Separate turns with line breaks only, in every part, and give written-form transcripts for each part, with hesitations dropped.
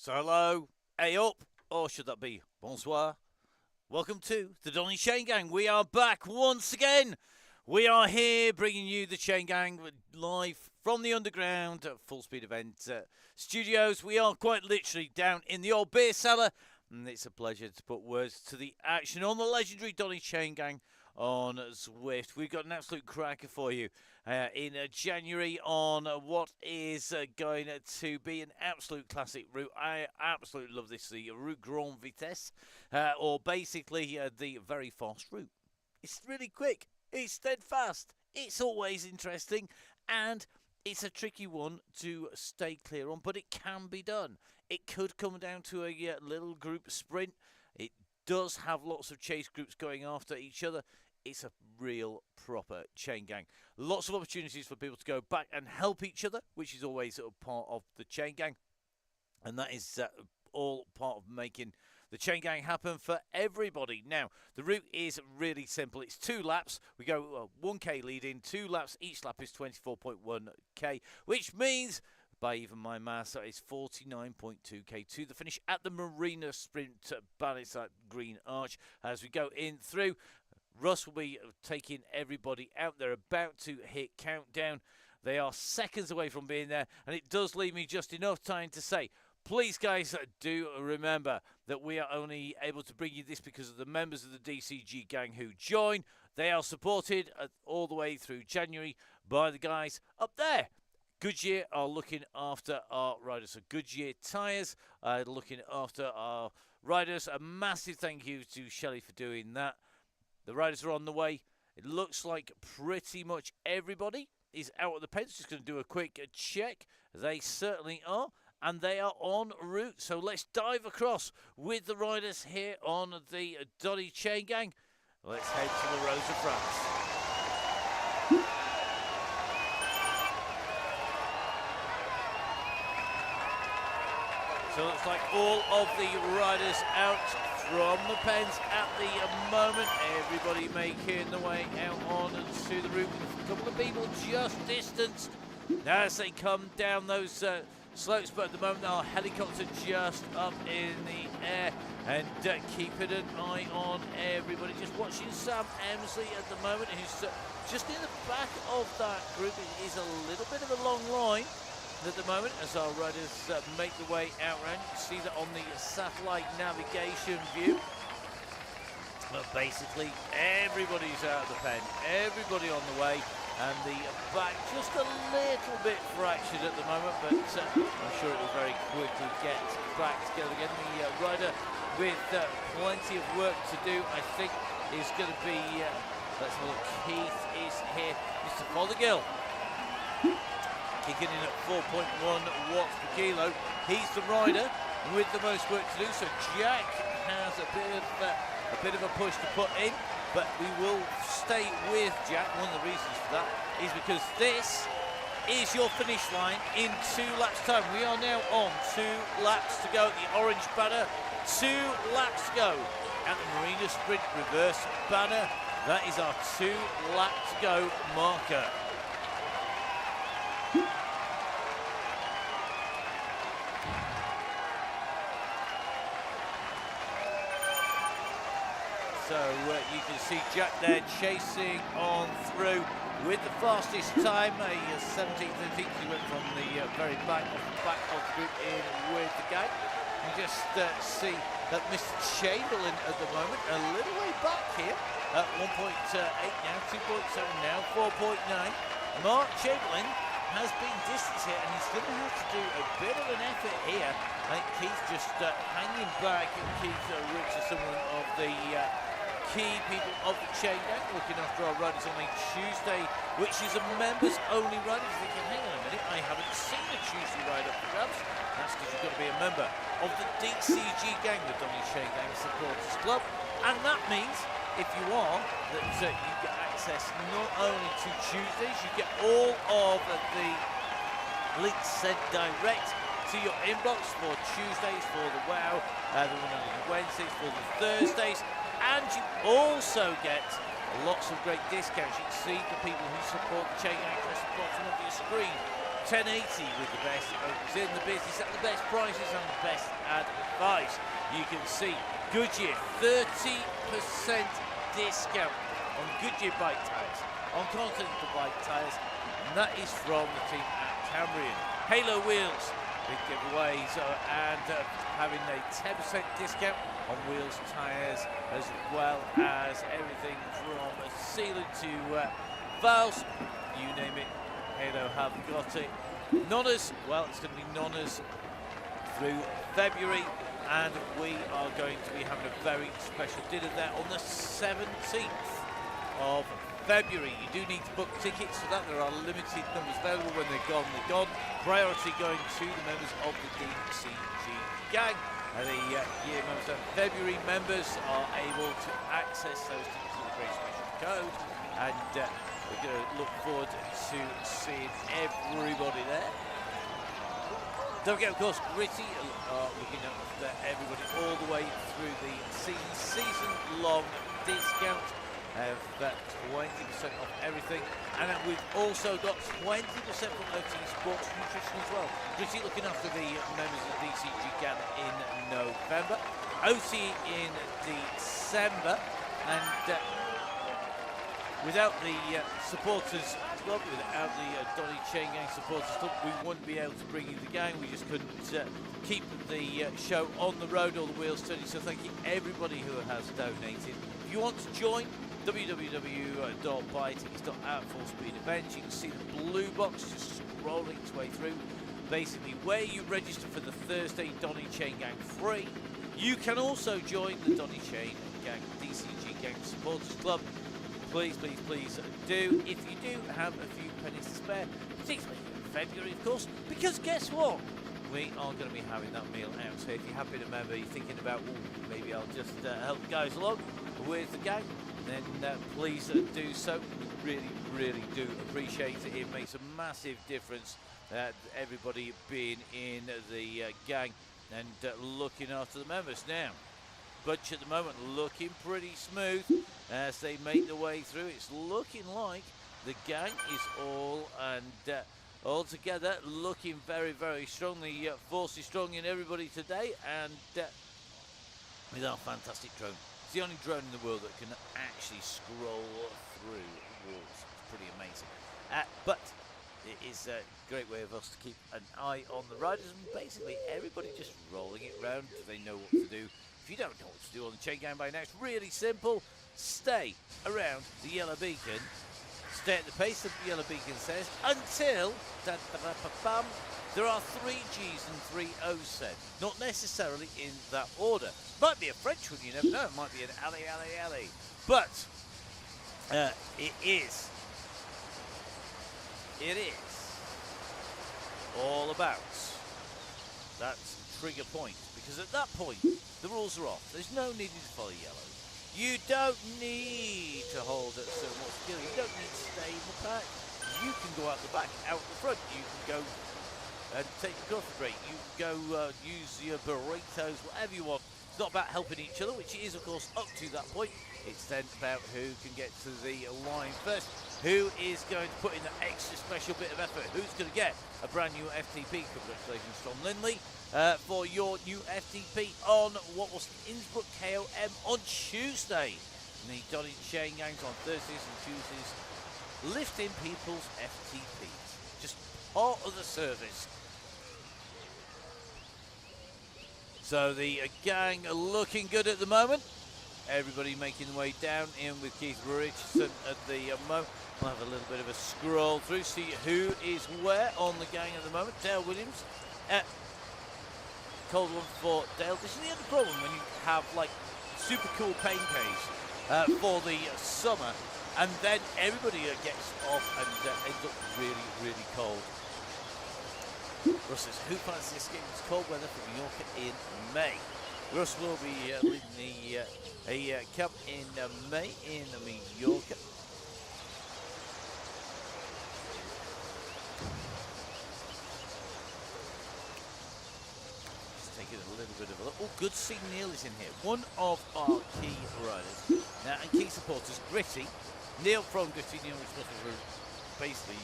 So hello, hey up, or should that be bonsoir? Welcome to the Donny Chaingang. We are back once again. We are here bringing you the Chaingang live from the underground full speed event studios. We are quite literally down in the old beer cellar, and it's a pleasure to put words to the action on the legendary Donny Chaingang on Zwift. We've got an absolute cracker for you in January on what is going to be an absolute classic route. I absolutely love this, the Route Grand Vitesse, or basically the very fast route. It's really quick, it's steadfast, it's always interesting, and it's a tricky one to stay clear on, but it can be done. It could come down to a little group sprint. It does have lots of chase groups going after each other. It's a real proper chain gang. Lots of opportunities for people to go back and help each other, which is always a part of the chain gang. And that is all part of making the chain gang happen for everybody. Now, the route is really simple. It's 2 laps. We go 1k lead in, 2 laps. Each lap is 24.1k, which means, by even my maths, that is 49.2k to the finish at the Marina Sprint banner, that green arch. As we go in through, Russ will be taking everybody out. They're about to hit countdown. They are seconds away from being there, and it does leave me just enough time to say, please, guys, do remember that we are only able to bring you this because of the members of the DCG gang who join. They are supported all the way through January by the guys up there. Goodyear are looking after our riders. So Goodyear Tyres are looking after our riders. A massive thank you to Shelley for doing that. The riders are on the way. It looks like pretty much everybody is out of the pens. Just going to do a quick check. They certainly are. And they are en route. So let's dive across with the riders here on the Donny Chaingang. Let's head to the Rose of France. So it looks like all of the riders out from the pens at the moment. Everybody making the way out on and to the route. A couple of people just distanced as they come down those slopes, but at the moment our helicopter just up in the air and keeping an eye on everybody. Just watching Sam Emsley at the moment, who's just in the back of that group. It is a little bit of a long line at the moment as our riders make the way out round. You can see that on the satellite navigation view. But basically everybody's out of the pen, everybody on the way, and the back just a little bit fractured at the moment, but I'm sure it will very quickly get back together again. The rider with plenty of work to do, I think, is going to be, let's have a look, Keith is here, Mr. Fothergill. Kicking in at 4.1 watts per kilo. He's the rider with the most work to do. So Jack has a bit of a push to put in, but we will stay with Jack. One of the reasons for that is because this is your finish line in 2 laps time. We are now on 2 laps to go at the orange banner. 2 laps to go at the Marina Sprint reverse banner. That is our 2 lap to go marker. So you can see Jack there chasing on through with the fastest time, a 17th. I think he went from the very back of the group in with the gang. You just see that Mr. Chamberlain at the moment a little way back here at 1.8 now, 2.7 now, 4.9. Mark Chamberlain has been distanced here, and he's going to have to do a bit of an effort here. I think Keith just hanging back, and Keith Rich is someone of the key people of the Chaingang, looking after our riders on a Tuesday, which is a members-only ride. You're thinking, hang on a minute, I haven't seen a Tuesday ride up for grabs. That's because you've got to be a member of the DCG gang, the Donny Chaingang Supporters Club, and that means, if you are, that you get access not only to Tuesdays, you get all of the links sent direct to your inbox for Tuesdays, for the WOW, the one on the Wednesdays, for the Thursdays. And you also get lots of great discounts. You can see the people who support the Chaingang across the bottom of your screen. 1080 with the best owners in the business at the best prices and the best advice. You can see Goodyear 30% discount on Goodyear bike tyres, on Continental bike tyres, and that is from the team at Cambrian. Halo wheels, big giveaways, and having a 10% discount on wheels, tyres, as well as everything from sealant to valves, you name it, Halo have got it. Nonnas, well, it's going to be Nonnas through February, and we are going to be having a very special dinner there on the 17th of February. You do need to book tickets for that. There are limited numbers available. When they're gone, they're gone. Priority going to the members of the DCG gang. And the year members and February members are able to access those tickets with a very special code. And we're going to look forward to seeing everybody there. Don't forget, of course, Gritty are looking after everybody all the way through the season-long discount of 20% off everything. And then we've also got 20% from OT Sports Nutrition as well. Gritty looking after the members of the DCG gang in November, OT in December, and without the supporters club, without the Donny Chaingang supporters club, we wouldn't be able to bring you the gang. We just couldn't keep the show on the road or the wheels turning. So thank you everybody who has donated. If you want to join, www.buytickets.@fullspeed-events. You can see the blue box just scrolling its way through. Basically, where you register for the Thursday Donny Chaingang free, you can also join the Donny Chaingang DCG Gang Supporters Club. Please, please, please do, if you do have a few pennies to spare, particularly in February, of course, because guess what? We are going to be having that meal out. So if you have been a member, you're thinking about, maybe I'll just help the guys along with the gang, then please do so. We really, really do appreciate it. It makes a massive difference that everybody being in the gang and looking after the members. Now, budget at the moment looking pretty smooth as they make their way through. It's looking like the gang is all together, looking very, very strong. The force is strong in everybody today, and with our fantastic drone. It's the only drone in the world that can actually scroll through walls. It's pretty amazing. But it is a great way of us to keep an eye on the riders, and basically everybody just rolling it round. They know what to do. If you don't know what to do on the Chaingang by now, it's really simple. Stay around the yellow beacon. Stay at the pace that the yellow beacon says until there are 3 G's and 3 O's said. Not necessarily in that order. Might be a French one, you never know. It might be an alley, alley, alley. But it is all about that trigger point. Because at that point, the rules are off. There's no need to follow yellow. You don't need to hold at so much skill. You don't need to stay in the pack. You can go out the back, out the front. You can go and take the coffee break. You can go use your burritos, whatever you want. It's not about helping each other, which it is, of course, up to that point. It's then about who can get to the line first. Who is going to put in that extra special bit of effort? Who's going to get a brand new FTP? Congratulations, Tom Lindley, for your new FTP on what was Innsbruck KOM on Tuesday. And the Donny Chaingangs on Thursdays and Tuesdays, lifting people's FTPs. Just part of the service. So the gang are looking good at the moment. Everybody making their way down in with Keith Richardson at the moment. We'll have a little bit of a scroll through, see who is where on the gang at the moment. Dale Williams. Cold one for Dale. This is the other problem when you have like super cool pain case for the summer, and then everybody gets off and ends up really, really cold. Russ says, who fancies escaping this cold weather from Mallorca in May? Russ will be leading a camp in May in Mallorca. Just taking a little bit of a look. Oh, good to see Neil is in here. One of our key riders now and key supporters, Gritty. Neil from Gritty. Neil was supposed to basically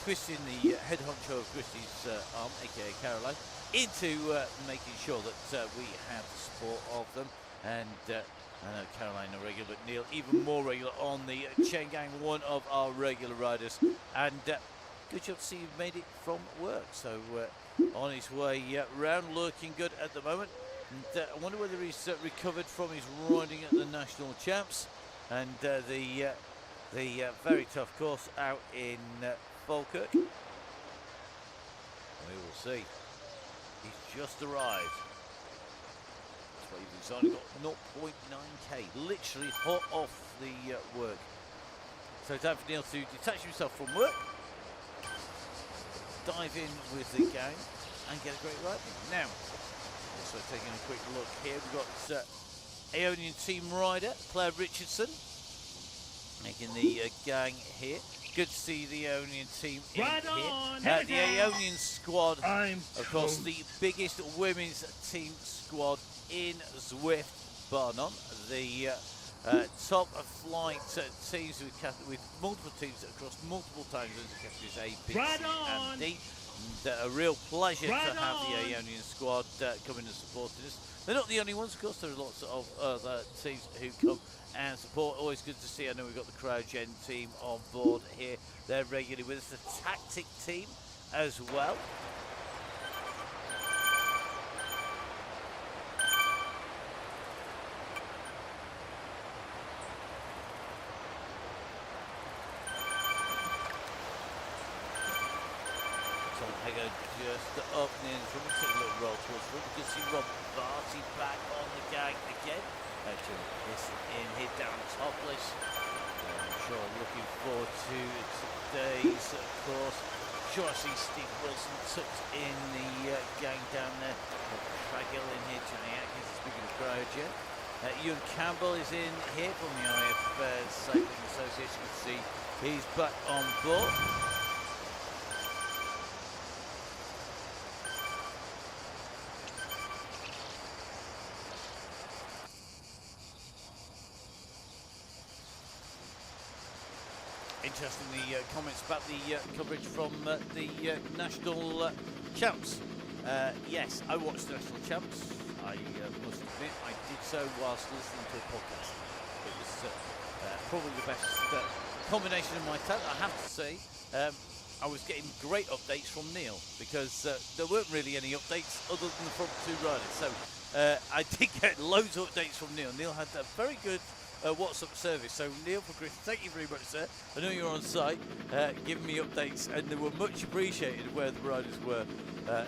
twisting the head honcho of Christie's arm, aka Caroline, into making sure that we have the support of them. And I know Caroline are regular, but Neil even more regular on the Chaingang, one of our regular riders. And good job to see you've made it from work. So on his way round, looking good at the moment. And I wonder whether he's recovered from his riding at the National Champs and the very tough course out in Falkirk. We will see. He's just arrived. He's only got 0.9k, literally hot off the work. So time for Neil to detach himself from work, dive in with the gang, and get a great ride. Now, also taking a quick look here, we've got Aeonian team rider Claire Richardson making the gang here. Good to see the Aeonian team in here. The Aeonian squad, of course, the biggest women's team squad in Zwift, bar none. The top flight teams with multiple teams across multiple time zones, categories A, B, C, and D. And a real pleasure to have the Aeonian squad coming and supporting us. They're not the only ones, of course. There are lots of other teams who come and support. Always good to see. I know we've got the CryoGen team on board here. They're regularly with us. The Tactic team as well. Just opening from a little roll towards the front. We can see Rob Barty back on the gang again. Listen in here down topless. I'm sure looking forward to today's course. Sure I see Steve Wilson tucked in the gang down there. Craggill in here, Johnny Atkins speaking of CryoGen. Ewan Campbell is in here from the IF Cycling Association. You can see he's back on board. Interesting the comments about the coverage from the National Champs. Yes, I watched the National Champs. I must admit I did so whilst listening to a podcast. It was probably the best combination of my time. I have to say, I was getting great updates from Neil because there weren't really any updates other than the front two riders. So I did get loads of updates from Neil. Neil had a very good WhatsApp service. So Neil for Chris, thank you very much, sir. I know you're on site giving me updates, and they were much appreciated where the riders were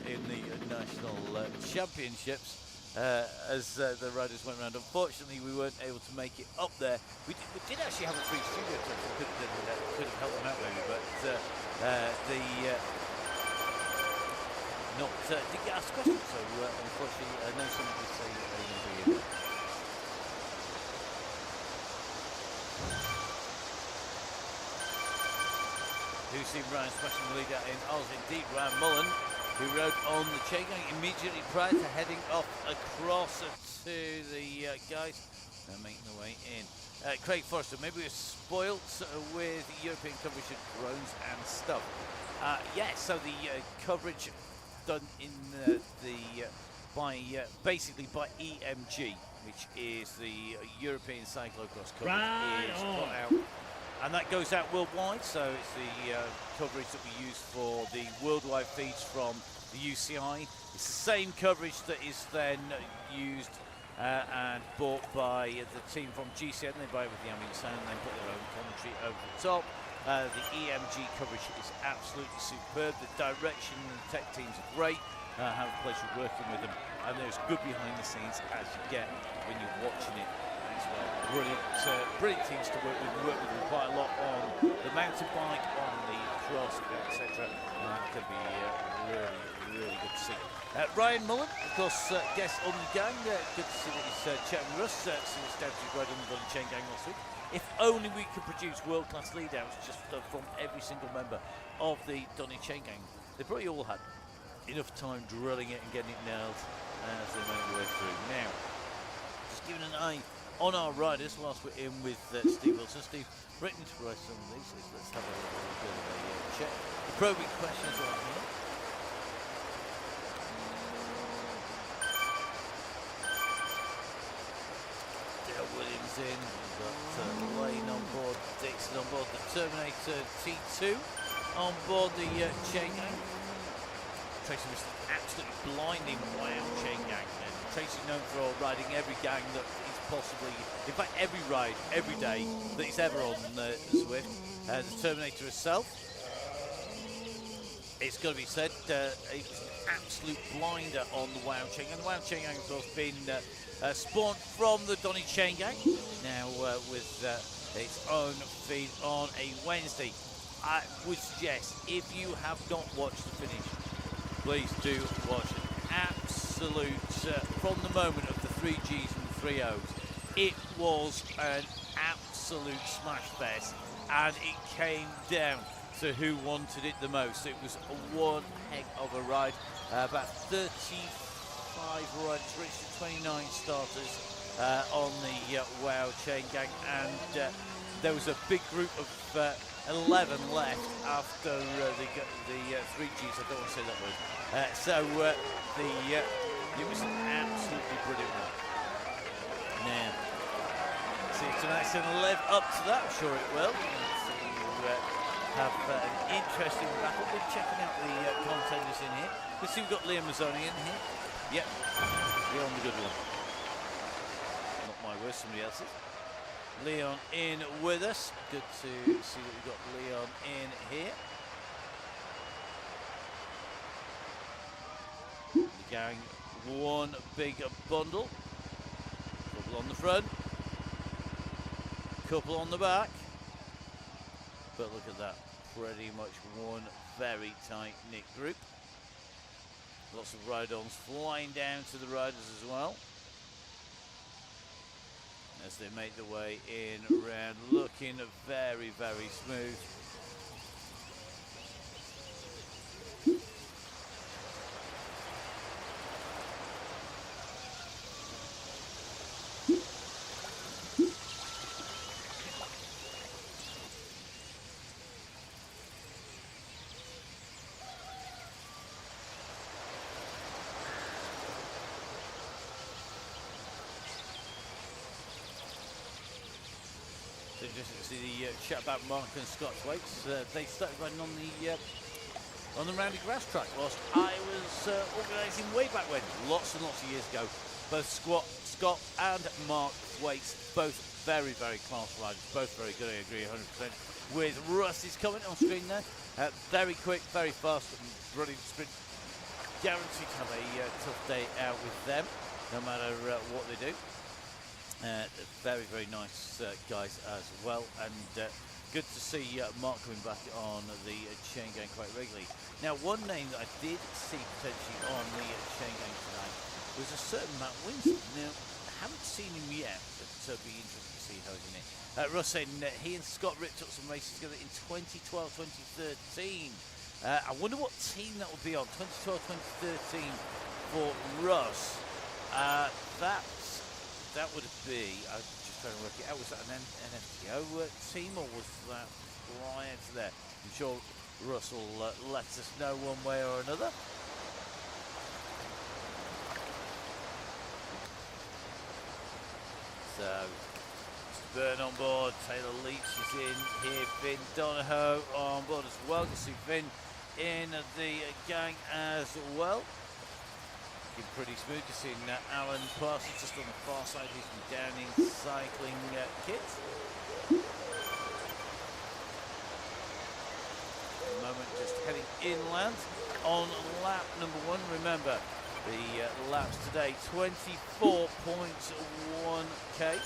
in the National Championships as the riders went around. Unfortunately, we weren't able to make it up there. We did actually have a free studio tour, so could have helped them out maybe, but did get asked questions, so unfortunately I know someone did say they wouldn't be in there. Who's seen Ryan smashing the lead out in Oz? Indeed, Ryan Mullen, who rode on the Chaingang immediately prior to heading off across to the guys. They're making their way in. Craig Forrester, maybe we're spoilt with European coverage of drones and stuff. Yes, so the coverage done in basically by EMG, which is the European Cyclocross coverage, is put out. And that goes out worldwide, so it's the coverage that we use for the worldwide feeds from the UCI. It's the same coverage that is then used and bought by the team from GCN. They buy it with the ambient sound and then put their own commentary over the top. The EMG coverage is absolutely superb. The direction and the tech teams are great. I have a pleasure working with them, and there's good behind the scenes as you get when you're watching it. Brilliant teams to work with. We work with them quite a lot on the mountain bike, on the cross, etc. That could be really good to see. Ryan Mullen, of course, guest on the gang. Good to see that he's chatting with us since down to ride on the Donny Chaingang last week. If only we could produce world-class lead-outs just from every single member of the Donny Chaingang. They probably all had enough time drilling it and getting it nailed as they made their way through. Now, just giving an eye on our riders whilst we're in with Steve Wilson. Steve, written to write some of these. Let's have a little bit of a check. The probing questions are on here. Williams in, we've got Lane on board, Dixon on board, the Terminator T2 on board the Chaingang. Tracy was absolutely blinding wow Chaingang. Tracy's known for riding every gang that he's possibly, in fact every ride, every day that he's ever on Zwift. The Terminator herself, it's got to be said, it was an absolute blinder on the wow Chaingang. The wow Chaingang has also been spawned from the Donny Chaingang, now with its own feed on a Wednesday. I would suggest, if you have not watched the finish, please do watch it. Absolute, from the moment of the 3Gs and the 3Os, it was an absolute smash fest, and it came down to who wanted it the most. It was one heck of a ride, about 35 riders reached 29 starters on the WoW Chaingang, and there was a big group of 11 left after the 3Gs. I don't want to say that word. It was an absolutely brilliant one. Now, see if tonight's going to live up to that. I'm sure it will. Have an interesting battle. We're checking out the contenders in here. Let's see, we've got Liam Mazzoni in here. Yep, Leon the good one. Not my words, somebody else's. Leon in with us. Good to see that we've got Leon in here. The gang, one big bundle. Couple on the front. Couple on the back. But look at that, pretty much one very tight-knit group. Lots of ride-ons flying down to the riders as well, as they make their way in around, looking very, very smooth. Interesting to see the chat about Mark and Scott's weights. They started riding on the rounded grass track whilst I was organising way back when, lots and lots of years ago. Both Scott and Mark Waits, both very, very class riders, both very good, I agree 100%. With Russ is coming on screen there. Very quick, very fast, brilliant sprint. Guaranteed to have a tough day out with them, no matter what they do. Very, very nice guys as well, and good to see Mark coming back on the Chaingang quite regularly. Now, one name that I did see potentially on the Chaingang tonight was a certain Matt Winston. Now, I haven't seen him yet, but it'll be interesting to see how he's in it. Russ saying he and Scott ripped up some races together in 2012, 2013. I wonder what team that would be on, 2012, 2013 for Russ. That would be, I'm just trying to work it out, was that an NFTO team, or was that prior to that? I'm sure Russ will let us know one way or another. So, Burn on board, Taylor Leach is in here, Finn Donahoe on board as well. You see Finn in the gang as well. Pretty smooth. You've seen Alan Parsons just on the far side, he's from Downing cycling kit. At the moment, just heading inland on lap number 1. Remember, the laps today 24.1k.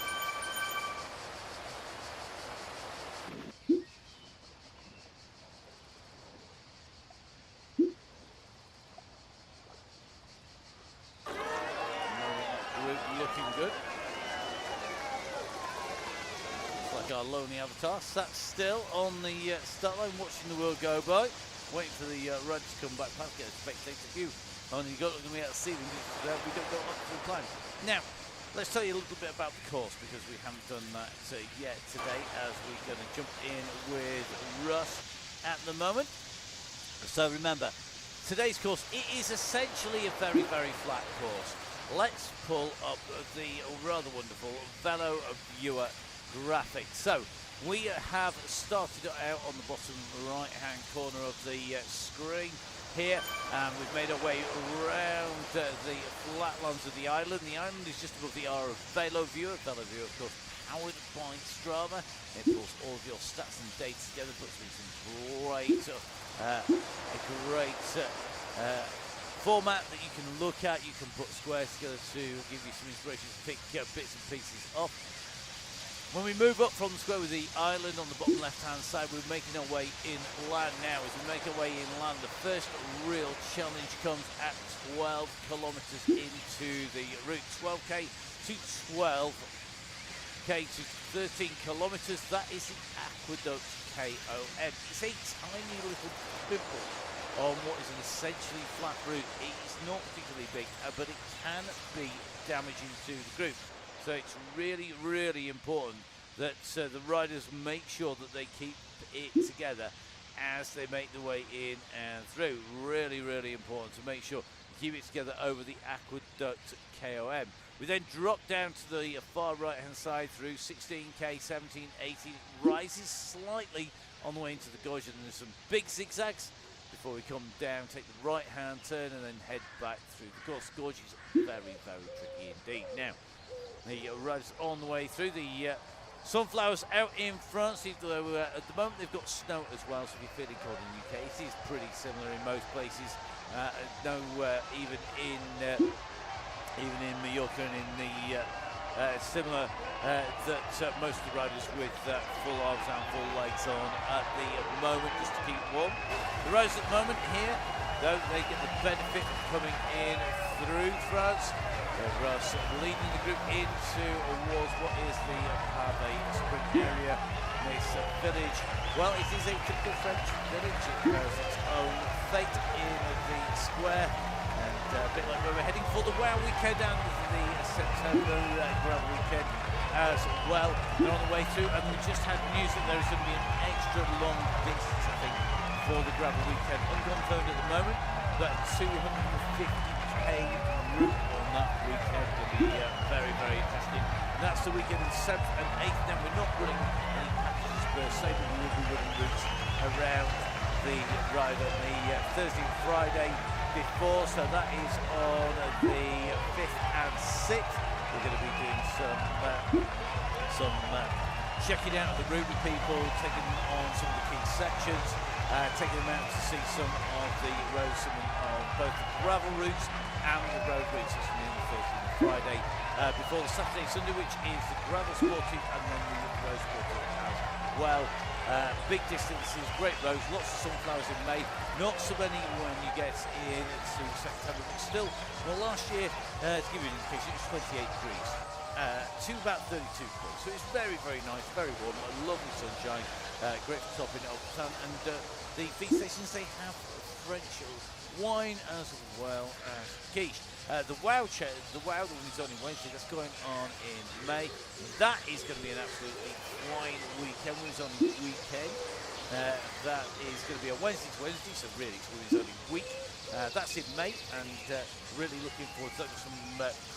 Our lonely avatar sat still on the start line, watching the world go by, waiting for the rider to come back past, get a spectator view. And you got to be able to see them because we don't go up to the climb. Now, let's tell you a little bit about the course, because we haven't done that yet today, as we're going to jump in with Russ at the moment. So remember, today's course, it is essentially a very, very flat course. Let's pull up the rather wonderful Velo Viewer graphic. So we have started out on the bottom right-hand corner of the screen here, and we've made our way around the flatlands of the island. The island is just above the R of Velo Viewer. Velo Viewer, of course, powered by Strava. It pulls all of your stats and data together, puts them in some great format that you can look at. You can put squares together to give you some inspiration to pick bits and pieces off. When we move up from the square with the island on the bottom left-hand side, we're making our way inland now. As we make our way inland, the first real challenge comes at 12 kilometres into the route. 12k to 12k to 13 kilometres. That is the Aqueduct KOM. It's a tiny little pimple on what is an essentially flat route. It is not particularly big, but it can be damaging to the group. So it's really, really important that the riders make sure that they keep it together as they make their way in and through. Really, really important to make sure you keep it together over the Aqueduct KOM. We then drop down to the far right-hand side through 16k, 17, 18, rises slightly on the way into the gorge, and there's some big zigzags before we come down, take the right-hand turn, and then head back through the course. Gorge is very, very tricky indeed. Now, the riders on the way through. The sunflowers out in front, though at the moment they've got snow as well, so if you're feeling cold in the UK, it is pretty similar in most places. Even in Mallorca and in the similar that most of the riders with full arms and full legs on at the moment, just to keep warm. The riders at the moment here, though, they get the benefit of coming in through France. Russ leading the group into towards what is the Pave sprint area. This village, well, it is a typical French village. It has its own fate in the square, and a bit like where we're heading for the WoW weekend and the September gravel weekend as well. They're on the way through, and we just had news that there is going to be an extra long distance, I think, for the gravel weekend. Unconfirmed at the moment, but 250k route on that weekend will be very, very interesting. And that's the weekend in 7th and 8th. Now, we're not running any packages per se, but we will be running routes around the ride on the Thursday and Friday before. So that is on the 5th and 6th. We're going to be doing some checking out of the route with people, taking on some of the key sections, taking them out to see some of the roads, some of both the gravel routes and the road routes. It's on the Thursday and Friday before the Saturday, Sunday, which is the gravel sporting and then the road sporting as well. Big distances, great roads, lots of sunflowers in May, not so many when you get into September, but still, well, last year, to give you an indication, it was 28 degrees to about 32 degrees, so it's very, very nice, very warm, lovely sunshine, great for topping it up, and the feed stations, they have French wine as well as quiche. The WoW the one is on in Wednesday, that's going on in May. That is going to be an absolutely fine weekend. When it's on weekend, that is going to be a Wednesday to Wednesday, so really it's when it's only week. That's in May, and really looking forward to some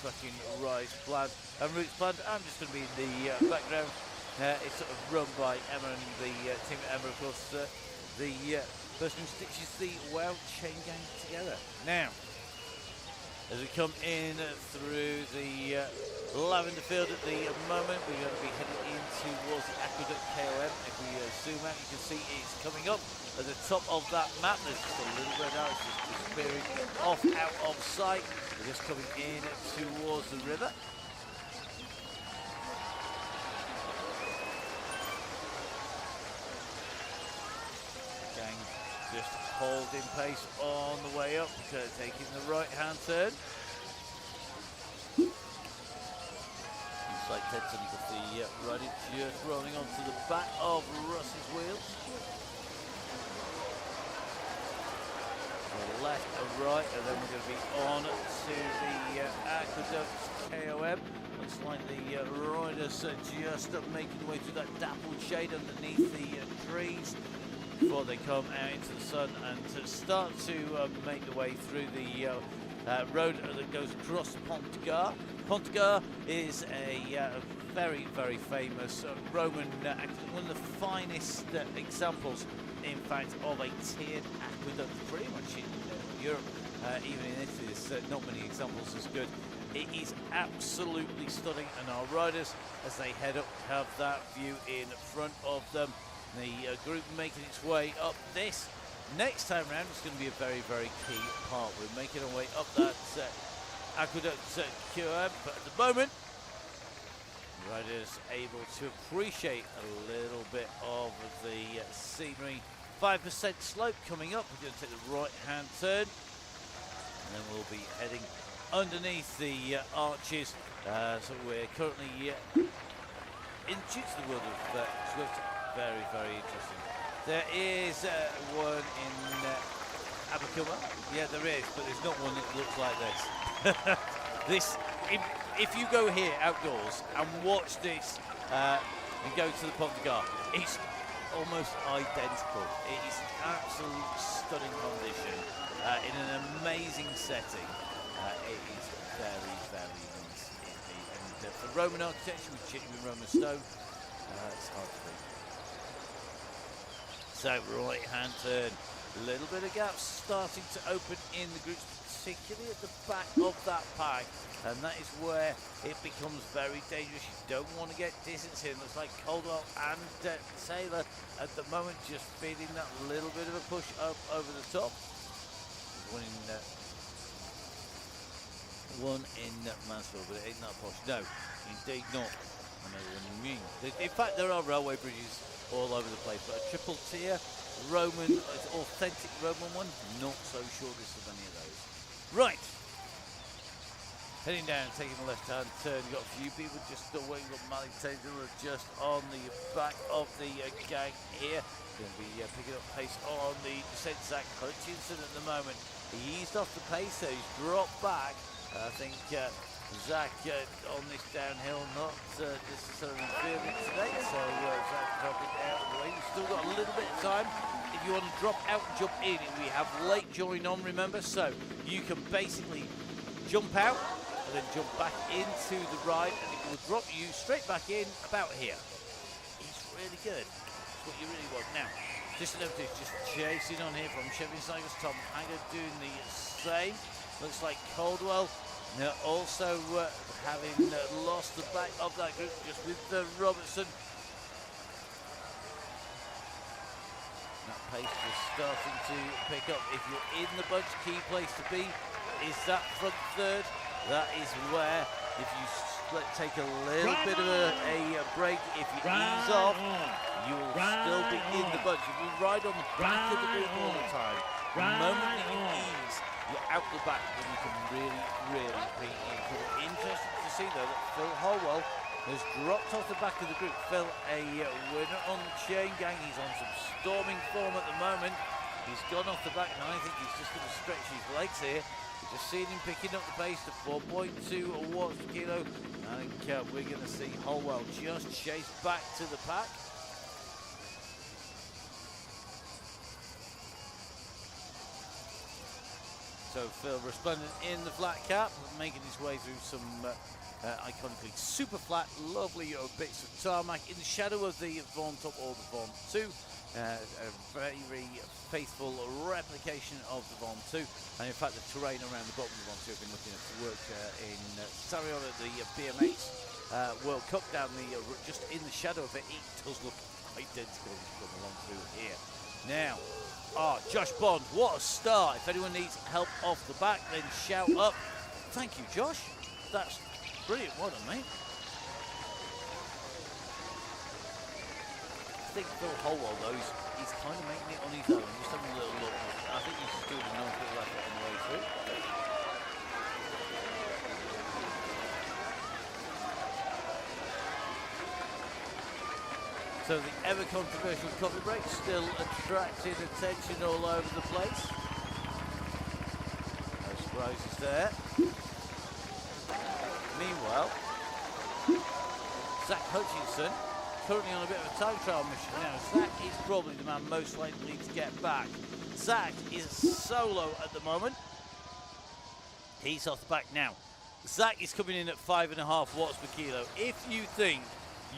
cracking rides planned and routes planned. I'm just going to be in the background. It's sort of run by Emma and the team at Emma, of course, the person who stitches the WoW Chaingang together. Now, as we come in through the lavender field at the moment, we're going to be heading in towards the Aqueduct KOM. If we zoom out, you can see it's coming up at the top of that map. There's just a little red arrow, it's just disappearing off out of sight. We're just coming in towards the river. Just holding pace on the way up, taking the right-hand turn. Looks like Tedson got the riding just rolling onto the back of Russ's wheels. The left and right, and then we're going to be on to the Aqueduct KOM. Looks like the riders are just making their way through that dappled shade underneath the trees before they come out into the sun and to start to make their way through the road that goes across the Pont de Gare. Pont de Gare is a very, very famous Roman aqueduct, one of the finest examples, in fact, of a tiered aqueduct pretty much in Europe. Even in Italy, there's not many examples as good. It is absolutely stunning, and our riders, as they head up, have that view in front of them. The group making its way up this. Next time round, it's going to be a very, very key part. We're making our way up that aqueduct QM, but at the moment, riders able to appreciate a little bit of the scenery. 5% slope coming up. We're going to take the right-hand turn, and then we'll be heading underneath the arches. So we're currently into the world of Swift. Very, very interesting. There is one in Abacuma. Yeah, there is, but there's not one that looks like this. If you go here outdoors and watch this and go to the Pont de Gare, it's almost identical. It is absolute stunning condition in an amazing setting. It is very, very nice indeed. And for Roman architecture with genuine Roman stone, it's hard to beat. So right-hand turn, a little bit of gaps starting to open in the groups, particularly at the back of that pack, and that is where it becomes very dangerous. You don't want to get distance in. Looks like Caldwell and Taylor at the moment just feeling that little bit of a push up over the top. One in Mansfield, but it ain't that push. No, indeed not. I know what you mean. In fact, there are railway bridges all over the place, but a triple tier Roman, authentic Roman one, not so sure this of any of those. Right, heading down, taking the left-hand turn. You've got a few people just away. You've got Malik Taylor just on the back of the gang here. Going to be picking up pace on the descent. Zach Hutchinson at the moment. He eased off the pace, so he's dropped back. I think Zach on this downhill not necessarily feeling it today, so Zach dropping out of the way. We've still got a little bit of time. If you want to drop out and jump in, we have late join on, remember, so you can basically jump out and then jump back into the ride, and it will drop you straight back in about here. It's really good. It's what you really want. Now, just a note, just chasing on here from Chevy Cycles. Tom Haggard doing the same. Looks like Caldwell now also having lost the back of that group just with Robertson. That pace just starting to pick up. If you're in the bunch, key place to be is that front third. That is where, if you take a little bit of a break, if you ease off, you will still be in the bunch. If you ride on the back of the group all the time, the moment that you ease, you're out the back, then you can really, really be in. Interesting to see, though, that Phil Holwell has dropped off the back of the group. Phil, a winner on the Chaingang. He's on some storming form at the moment. He's gone off the back, and I think he's just going to stretch his legs here. We've just seen him picking up the pace to 4.2 watts per kilo. I think we're going to see Holwell just chase back to the pack. So Phil resplendent in the flat cap, making his way through some iconically super flat, lovely bits of tarmac in the shadow of the Vaughan Top or the Vaughan 2. A very, very faithful replication of the Vaughan 2. And in fact, the terrain around the bottom of the Vaughan 2, I've been looking at the work in Sarion at the BMX World Cup down the just in the shadow of it. It does look identical as you come along through here. Now, Josh Bond, what a start. If anyone needs help off the back, then shout up. Thank you, Josh. That's brilliant. Well done, mate. I think Phil Holwell, though, he's kind of making it on his own. Just having a little look. I think he's just doing a nice little effort on the way through. So the ever controversial coffee break still attracting attention all over the place. rises there. Meanwhile, Zach Hutchinson currently on a bit of a time trial mission now. Zach is probably the man most likely to get back. Zach is solo at the moment. He's off the back now. Zach is coming in at 5.5 watts per kilo. If you think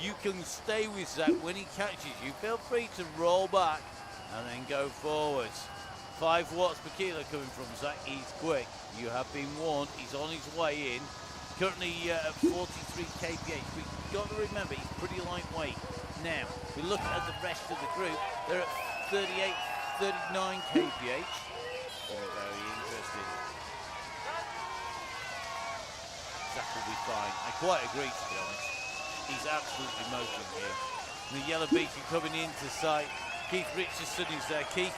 you can stay with Zach when he catches you, feel free to roll back and then go forwards. 5 watts per kilo coming from Zach. He's quick. You have been warned. He's on his way in. Currently at 43 kph. We've got to remember he's pretty lightweight. Now, we look at the rest of the group. They're at 38, 39 kph. Very interesting. Zach will be fine. I quite agree, to be honest. He's absolutely motoring here. The Yellow Beacon coming into sight. Keith Richardson is there. Keith,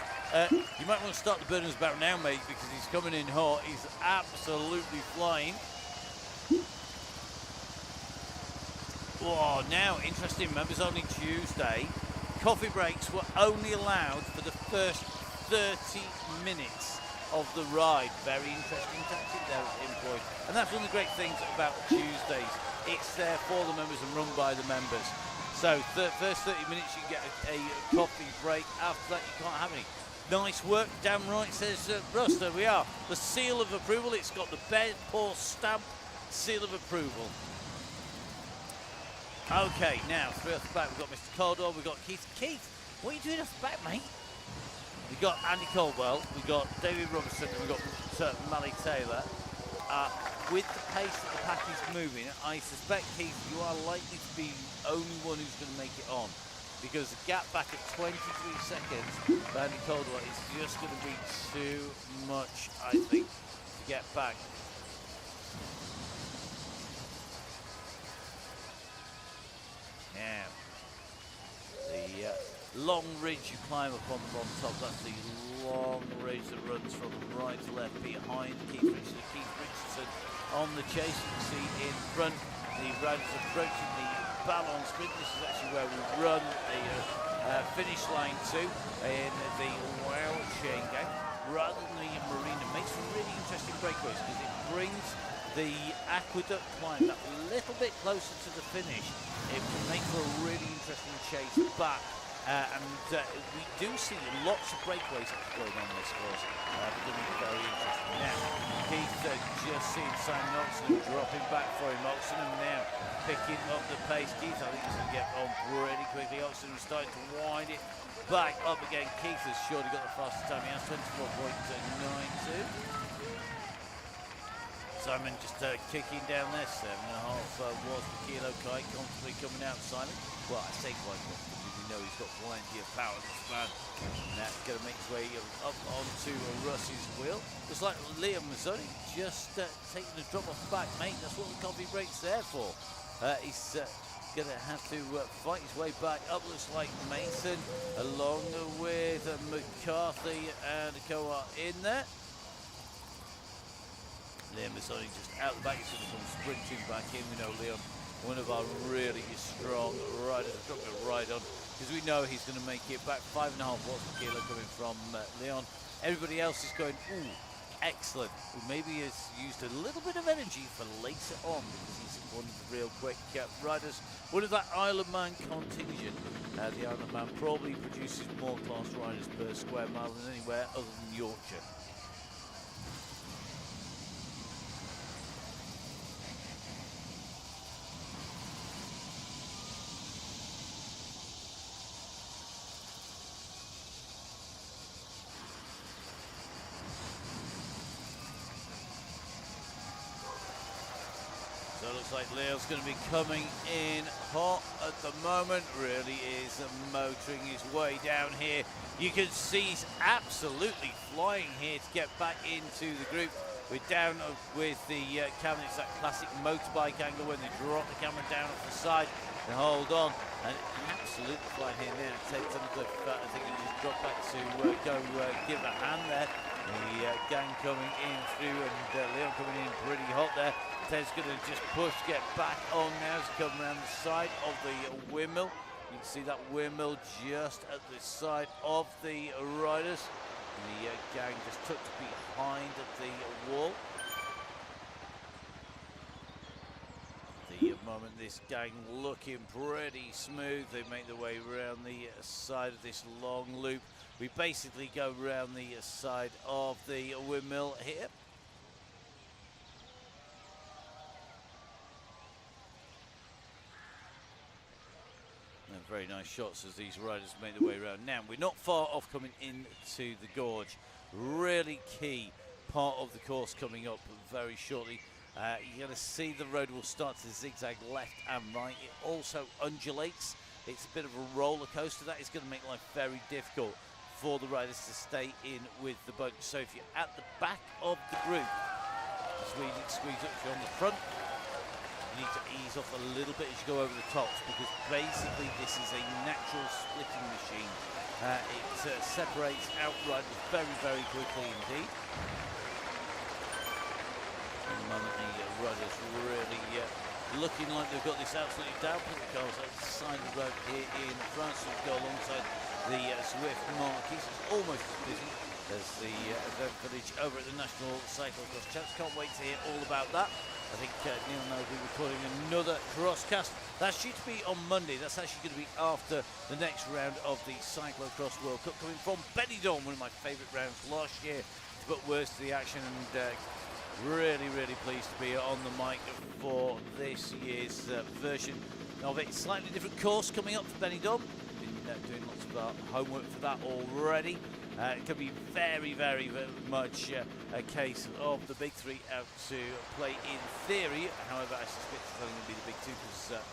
you might want to start the burners about now, mate, because he's coming in hot. He's absolutely flying. Oh, now, interesting, members only Tuesday. Coffee breaks were only allowed for the first 30 minutes of the ride. Very interesting tactic there employed. And that's one of the great things about Tuesdays. It's there for the members and run by the members. So, first 30 minutes you get a coffee break. After that, you can't have any. Nice work, damn right, says Russ. There we are. The seal of approval. It's got the Bedport stamp seal of approval. Okay, now, three off the back, we've got Mr. Caldwell, we've got Keith. Keith, what are you doing off the back, mate? We've got Andy Caldwell, we've got David Robertson, and we've got Mally Taylor. With the pace that the pack is moving, I suspect, Keith, you are likely to be the only one who's going to make it on. Because the gap back at 23 seconds for Andy Caldwell is just going to be too much, I think, to get back. Now, the long ridge you climb up on top, that's the long ridge that runs from right to left behind Keith Richardson on the chase. You can see in front the riders approaching the Ballon Sprint. This is actually where we run the finish line to in the Wild Chaingang rather than the Marina. Makes for really interesting breakaways because it brings the aqueduct climb that little bit closer to the finish. It can make for a really interesting chase back. We do see lots of breakaways going on this course. It's going to be very interesting. Now, Keith just seeing Simon Oxenden dropping back for him. Oxenden now picking up the pace. Keith, I think he's going to get on pretty quickly. Oxenden starting to wind it back up again. Keith has surely got the fastest time. He has 24.92. Simon just kicking down there, 7.5 watts per kilo. Kite constantly coming out. Simon, well, I say quite constantly, we know he's got plenty of power, this man. And that's going to make his way up onto Russ's wheel. Just like Liam Mazzoni, just taking the drop off the back, mate. That's what the coffee break's there for. He's going to have to fight his way back up. Looks like Mason, along with McCarthy and Coa in there. Liam Mazzoni just out the back, he's going to come sprinting back in. We know Liam, one of our really strong riders. I've got to ride on because we know he's going to make it back. 5.5 watts per kilo coming from Leon. Everybody else is going, ooh, excellent. Well, maybe he's used a little bit of energy for later on because he's one of the real quick riders. One of that Isle of Man contingent. The Isle of Man probably produces more class riders per square mile than anywhere other than Yorkshire. So it looks like Leo's going to be coming in hot at the moment. Really is motoring his way down here. You can see he's absolutely flying here to get back into the group. We're down with the camera. It's that classic motorbike angle when they drop the camera down off the side and hold on. And absolutely flying here now. Ted Tunnicliffe, I think he just dropped back to go give a hand there. The gang coming in through and Leon coming in pretty hot there. Ted's going to just push, get back on now to come around the side of the windmill. You can see that windmill just at the side of the riders. The gang just tucked behind the wall. At the moment, this gang looking pretty smooth. They make their way around the side of this long loop. We basically go around the side of the windmill here. Very nice shots as these riders make their way around. Now, we're not far off coming into the gorge. Really key part of the course coming up very shortly. You're going to see the road will start to zigzag left and right. It also undulates. It's a bit of a roller coaster. That is going to make life very difficult for the riders to stay in with the boat. So if you're at the back of the group, squeeze up. If you're on the front, you need to ease off a little bit as you go over the tops, because basically this is a natural splitting machine. It separates out riders very, very quickly indeed. At the moment, the riders really looking like they've got this absolutely down. Put the cars at the side of the road here in France. We go alongside the Swift Marquis. It's almost as busy as the event village over at the National Cyclocross Champs. Can't wait to hear all about that. I think Neil and I will be recording another crosscast. That's due to be on Monday. That's actually going to be after the next round of the Cyclocross World Cup, coming from Benidorm, one of my favourite rounds last year, to put words to the action, and really, really pleased to be on the mic for this year's version of it. Slightly different course coming up for Benidorm. Been doing lots of homework for that already. It could be very, very, very much a case of the big three out to play in theory. However, I suspect it's only going to be the big two, because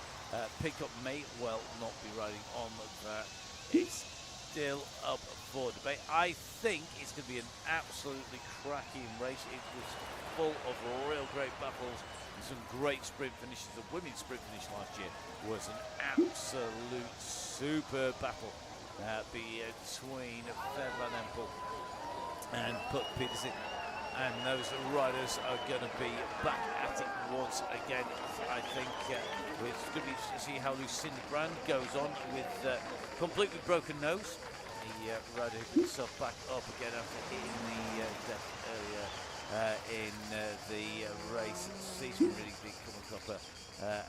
Pickup may well not be riding on that. It's still up for debate. I think it's going to be an absolutely cracking race. It was full of real great battles and some great sprint finishes. The women's sprint finish last year was an absolute superb battle between Van Empel and Puck Peterson, and those riders are going to be back at it once again. I think it's going to be to see how Lucinda Brand goes on with completely broken nose. The rider who put himself back up again after hitting the deck earlier in the race. Sees some really big coming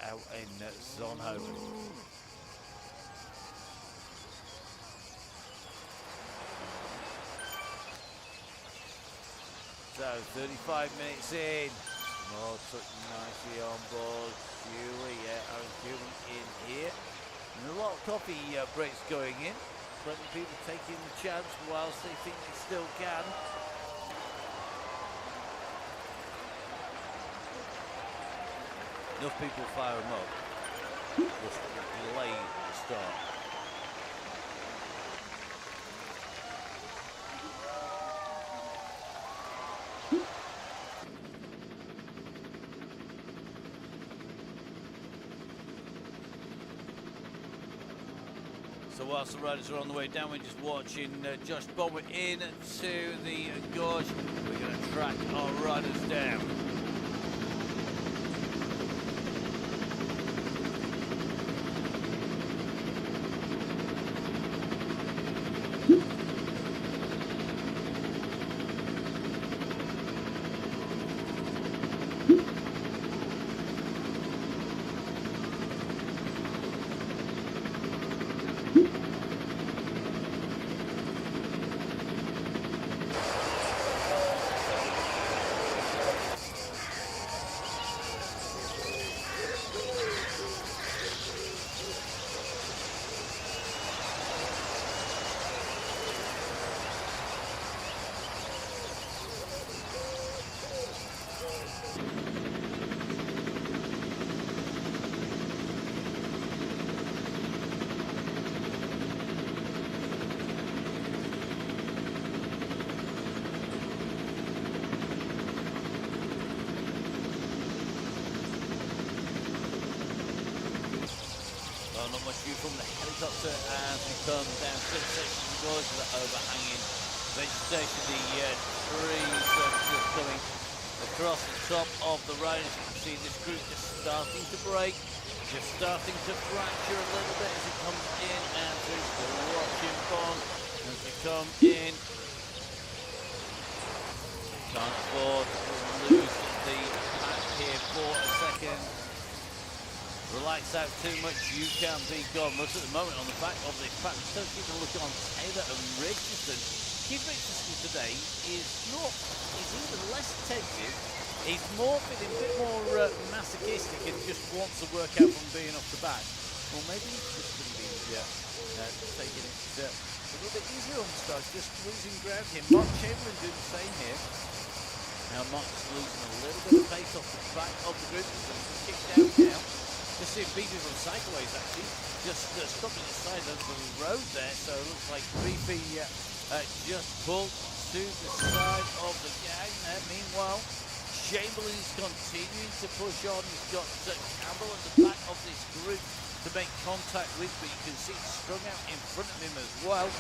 out in Zonhoven. So 35 minutes in, more tucked nicely on board. Julie, Julie in here. And a lot of coffee breaks going in. Plenty of people taking the chance whilst they think they still can. Enough people fire them up. Just delay the start. So whilst the riders are on the way down, we're just watching Josh Bomber into the gorge. We're going to track our riders down. Not much view from the helicopter as we come down to the section of the gorge with the overhanging vegetation. The trees just coming across the top of the road. As you can see, this group is starting to break, just starting to fracture a little bit as it comes in, and there's the watching bond as we come in. Can't afford to lose the pack here for a second. Relax out too much, you can be gone. Look at the moment on the back of this pack. Still keeping a look on Taylor and Richardson. Keith Richardson today is even less attentive. He's feeling a bit more masochistic and just wants to work out from being off the back. Or maybe he's just going to be taking it a little bit easier on the start, just losing ground here. Mark Chamberlain doing the same here. Now Mark's losing a little bit of pace off the back of the group. He's going to kick down now. Just seeing Beefy from Cycleways actually, just stopping at the side of the road there, so it looks like Beefy just pulled to the side of the gang there. Meanwhile, Chamberlain is continuing to push on. He's got Campbell at the back of this group to make contact with, but you can see it's strung out in front of him as well.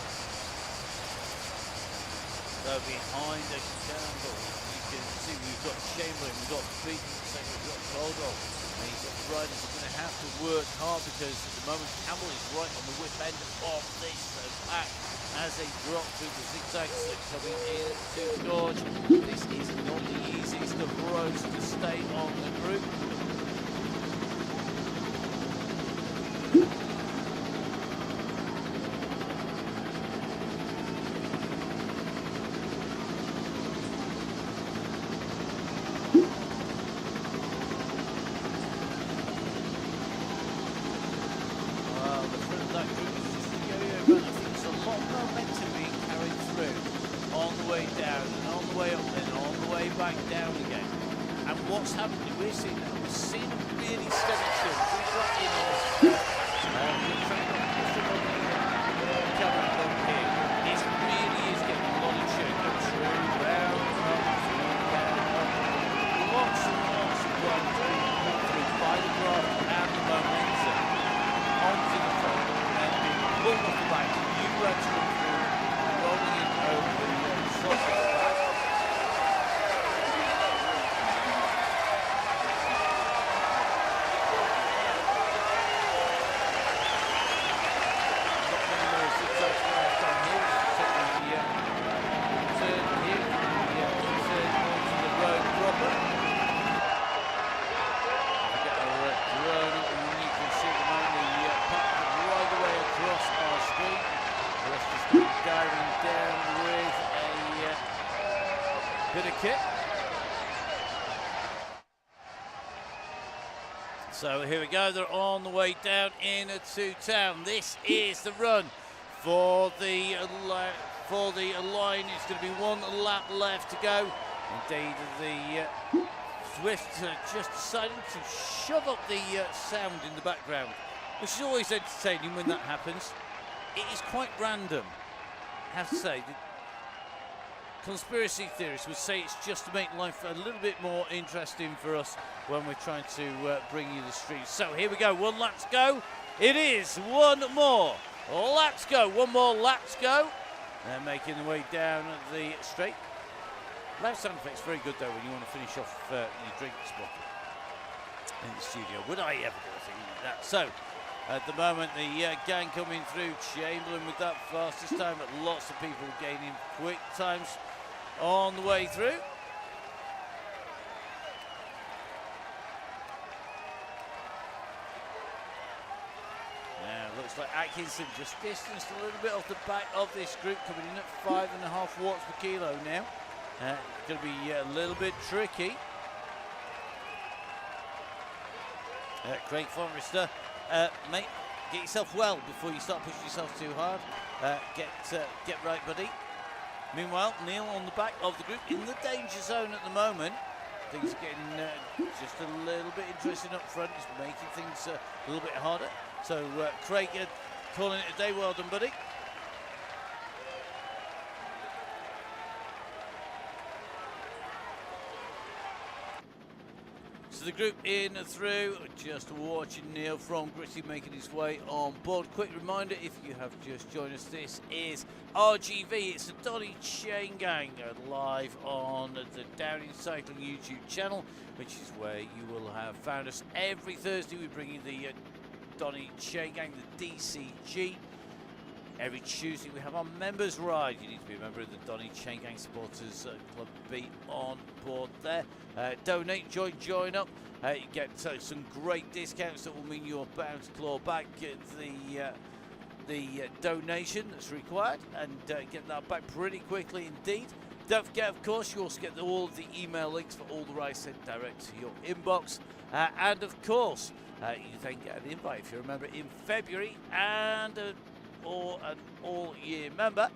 So behind the Campbell, you can see we've got Chamberlain, we've got Beefy, we've got Caldwell. And these riders are going to have to work hard because at the moment Campbell is right on the whip end of this pack as they drop through the zigzags that are coming into the gorge. This is not the easiest of roads to stay on the group. We're seeing a really steady shift. We've got in on here. It really is getting a lot of shift. Round, lots and lots of run through by the graph and the momentum onto the front and being pulled off the back. You runs through, rolling in over the sausage. So here we go, they're on the way down into town. This is the run for the line. It's going to be one lap left to go. Indeed, the Swift just decided to shove up the sound in the background, which is always entertaining when that happens. It is quite random, I have to say. Conspiracy theorists would say it's just to make life a little bit more interesting for us when we're trying to bring you the streets. So here we go, one lap to go. It is one more lap to go, one more lap to go. They're making their way down the straight. Loud sound effects very good though when you want to finish off your drinks bottle in the studio. Would I ever do a thing like that? So at the moment, the gang coming through. Chamberlain with that fastest time, but lots of people gaining quick times on the way through. Now, looks like Atkinson just distanced a little bit off the back of this group, coming in at 5.5 watts per kilo now. Going to be a little bit tricky. Craig Forrester. Mate, get yourself well before you start pushing yourself too hard. Get right, buddy. Meanwhile, Neil on the back of the group in the danger zone at the moment. Things are getting just a little bit interesting up front. It's making things a little bit harder. So Craig calling it a day. Well done, buddy. So the group in and through, just watching Neil from Gritty making his way on board. Quick reminder, if you have just joined us, this is RGV. It's the Donny Chaingang live on the Downing Cycling YouTube channel, which is where you will have found us every Thursday. We bring you the Donny Chaingang, the DCG. Every Tuesday we have our members ride. You need to be a member of the Donny Chaingang Supporters Club. Be on board there. Donate, join up. You get some great discounts that will mean you're bound to claw back the donation that's required and get that back pretty quickly indeed. Don't forget, of course, you also get all of the email links for all the rides sent direct to your inbox. And of course, you then get an invite if you're a member in February and or an all-year member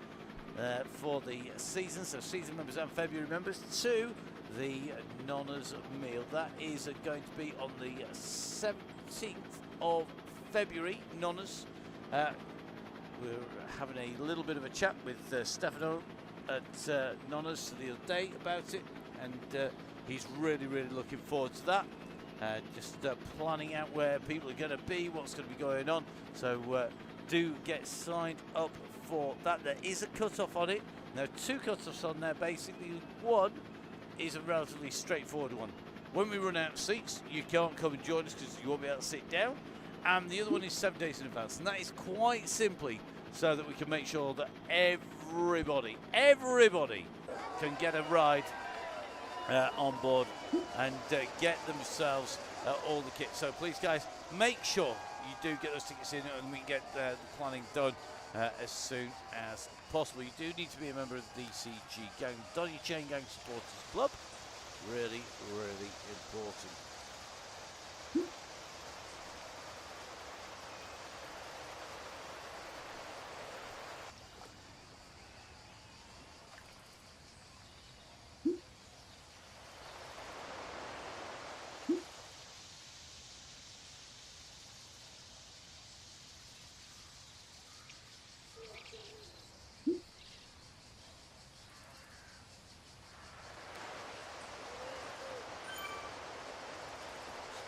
for the season. So season members and February members to the Nonna's meal. That is going to be on the 17th of February, Nonna's. We're having a little bit of a chat with Stefano at Nonna's the other day about it, and he's really looking forward to that. Just planning out where people are going to be, what's going to be going on. So do get signed up for that. There is a cut-off on it. There are two cut-offs on there basically. One is a relatively straightforward one. When we run out of seats, you can't come and join us because you won't be able to sit down. And the other one is 7 days in advance, and that is quite simply so that we can make sure that everybody can get a ride on board and get themselves all the kit. So please, guys, make sure you do get those tickets in and we can get the planning done as soon as possible. You do need to be a member of the DCG gang, Donny Chaingang Supporters Club. Really important.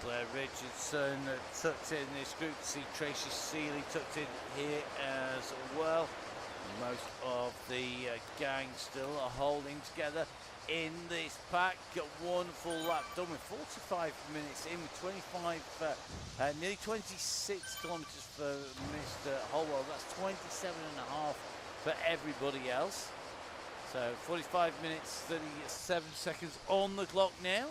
Claire Richardson tucked in this group. See Tracy Seeley tucked in here as well. Most of the gang still are holding together in this pack. Got one full lap done with 45 minutes in, with 25, nearly 26 kilometres for Mr. Holwell. That's 27 and a half for everybody else. So 45 minutes, 37 seconds on the clock now.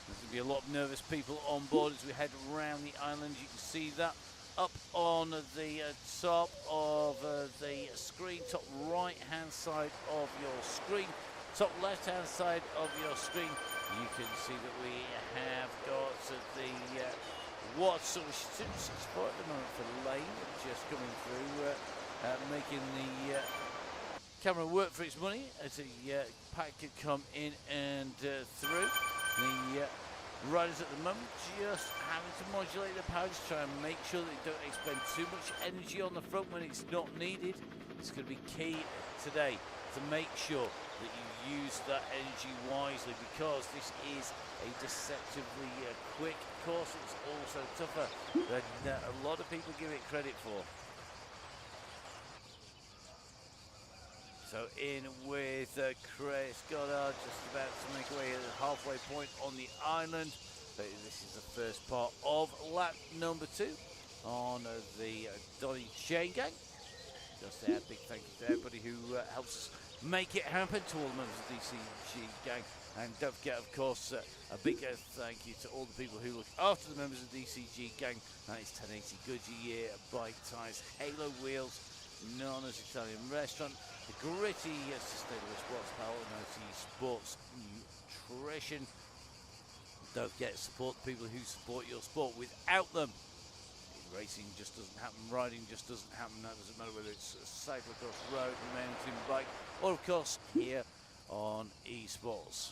There's going to be a lot of nervous people on board as we head around the island. You can see that up on the top of the screen, top right hand side of your screen, top left hand side of your screen. You can see that we have got the watts, so we should support at the moment for Lane, just coming through, making the camera work for its money as the pack could come in and through. The riders at the moment just having to modulate their power, just try and make sure that they don't expend too much energy on the front when it's not needed. It's going to be key today to make sure that you use that energy wisely, because this is a deceptively quick course. It's also tougher than a lot of people give it credit for. So in with Chris Goddard, just about to make away at the halfway point on the island. But this is the first part of lap number 2 on the Donny Chaingang. Just a big thank you to everybody who helps us make it happen, to all the members of the DCG gang. And don't forget, of course, a big thank you to all the people who look after the members of the DCG gang. That is 1080 Goodyear Bike Ties, Halo Wheels, Nonna's Italian Restaurant, the gritty sustainable sports power, and OT Sports Nutrition. Don't forget to support the people who support your sport. Without them, racing just doesn't happen, riding just doesn't happen. That doesn't matter whether it's a cyclocross, road, mountain bike, or of course here on eSports.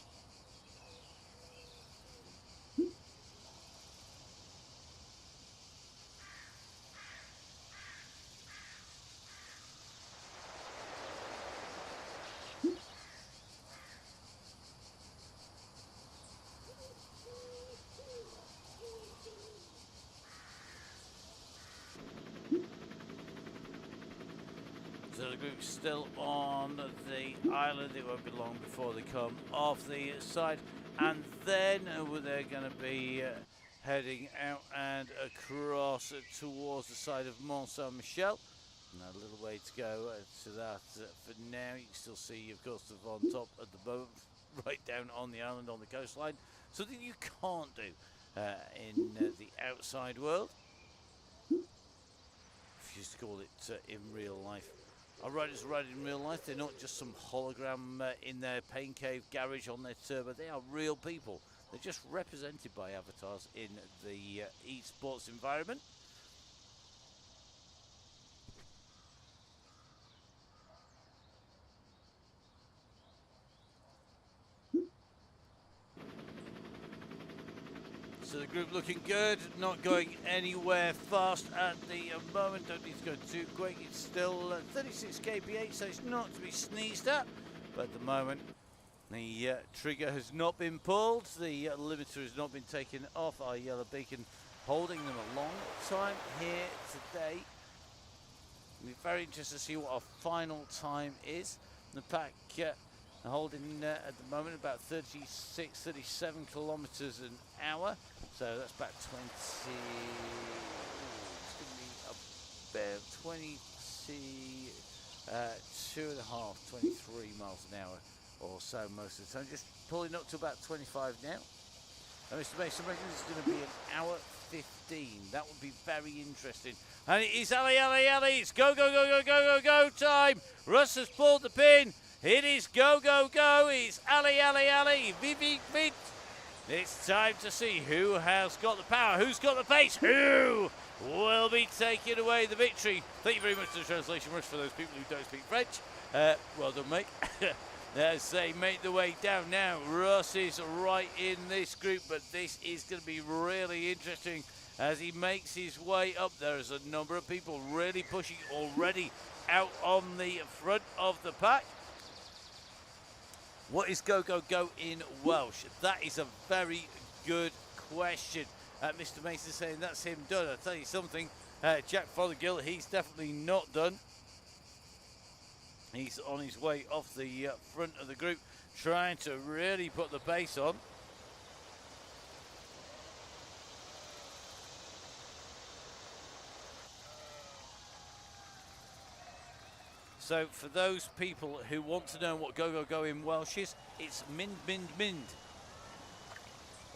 So the group's still on the island. It won't be long before they come off the side, and then they're going to be heading out and across towards the side of Mont Saint-Michel. Now a little way to go to that. For now, you can still see, of course, the on top at the moment, right down on the island, on the coastline. Something you can't do in the outside world, if you just call it in real life. Our riders ride in real life. They're not just some hologram in their pain cave garage on their turbo. They are real people. They're just represented by avatars in the esports environment. So the group looking good, not going anywhere fast at the moment. Don't need to go too quick. It's still 36 kph, so it's not to be sneezed at. But at the moment, the trigger has not been pulled. The limiter has not been taken off. Our yellow beacon holding them a long time here today. It'll be very interesting to see what our final time is. The pack holding at the moment about 36, 37 kilometers an hour. So that's about 20, it's going to be about 23 miles an hour or so most of the time. Just pulling up to about 25 now. And Mr. Mason reckons it's going to be an hour 15. That would be very interesting. And it is Ali. It's go time. Russ has pulled the pin. It is go. It's Ali. Vivi. It's time to see who has got the power, who's got the pace, who will be taking away the victory. Thank you very much for the translation, Russ, for those people who don't speak French. Well done, mate. As they make the way down now, Russ is right in this group, but this is going to be really interesting as he makes his way up. There's a number of people really pushing already out on the front of the pack. What is go in Welsh? That is a very good question. Mr. Mason saying that's him done. I'll tell you something, Jack Fothergill, he's definitely not done. He's on his way off the front of the group, trying to really put the pace on. So for those people who want to know what go in Welsh is, it's mind.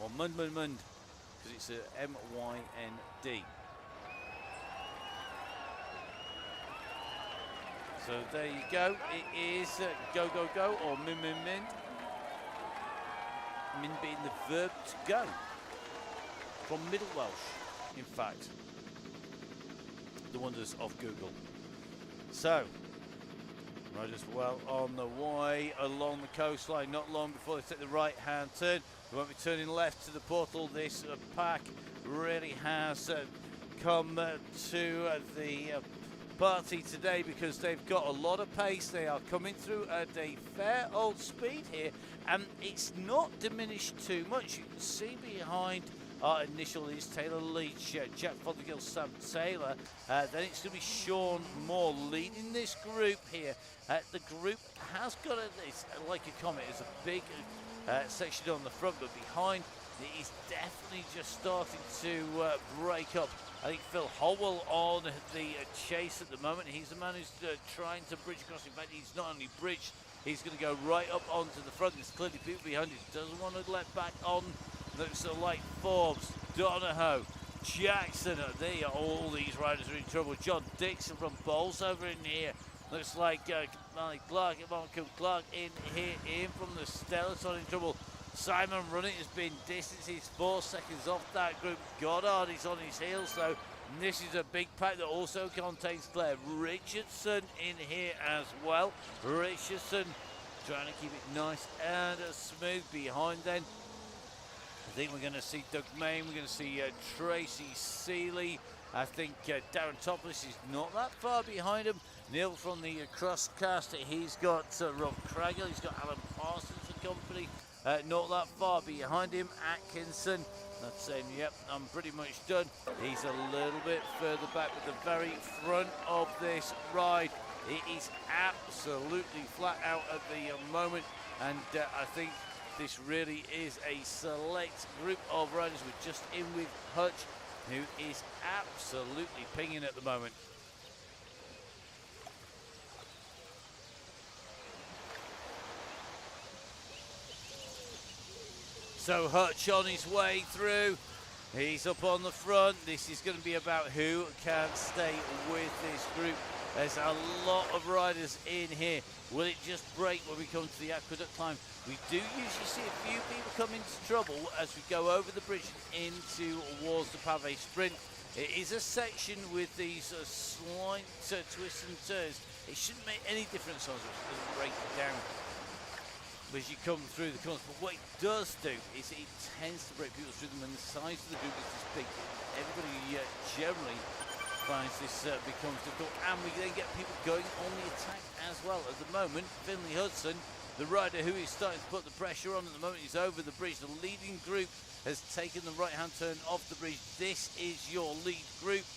Or mund, because it's a M-Y-N-D. So there you go, it is go or min. Min being the verb to go. From Middle Welsh, in fact. The wonders of Google. So, riders well on the way along the coastline, not long before they take the right-hand turn. They won't be turning left to the portal. This pack really has come to the party today because they've got a lot of pace. They are coming through at a fair old speed here, and it's not diminished too much. You can see behind our initial is Taylor Leach, Jack Fothergill, Sam Taylor. Then it's going to be Sean Moore leading this group here. The group has got it's like a comet. It's a big section on the front, but behind it is definitely just starting to break up. I think Phil Howell on the chase at the moment. He's the man who's trying to bridge across. In fact, he's not only bridged, he's going to go right up onto the front. There's clearly people behind him. Doesn't want to let back on. Looks like Forbes, Donahoe, Jackson. All these riders are in trouble. John Dixon from Bolsover in here. Looks like Marco Clark in here, in from the Stellaton in trouble. Simon Running has been distanced. He's 4 seconds off that group. Goddard is on his heels, so this is a big pack that also contains Claire Richardson in here as well. Richardson trying to keep it nice and smooth behind then. I think we're going to see Doug Main, we're going to see Tracy Seeley. I think Darren Topless is not that far behind him. Neil from the Crosscaster, he's got Rob Craggle, he's got Alan Parsons and company. Not that far behind him. Atkinson, that's saying, yep, I'm pretty much done. He's a little bit further back with the very front of this ride. It is absolutely flat out at the moment, and I think this really is a select group of riders. We're just in with Hutch, who is absolutely pinging at the moment. So Hutch on his way through. He's up on the front. This is going to be about who can stay with this group. There's a lot of riders in here. Will it just break when we come to the aqueduct climb? We do usually see a few people come into trouble as we go over the bridge into towards the pave sprint. It is a section with these slight twists and turns. It shouldn't make any difference on us. It doesn't break it down as you come through the corners. But what it does do is it tends to break people's rhythm when the size of the group is this big. Everybody generally finds this becomes difficult, and we then get people going on the attack as well. At the moment, Finley Hudson, the rider who is starting to put the pressure on at the moment, is over the bridge. The leading group has taken the right-hand turn off the bridge. This is your lead group.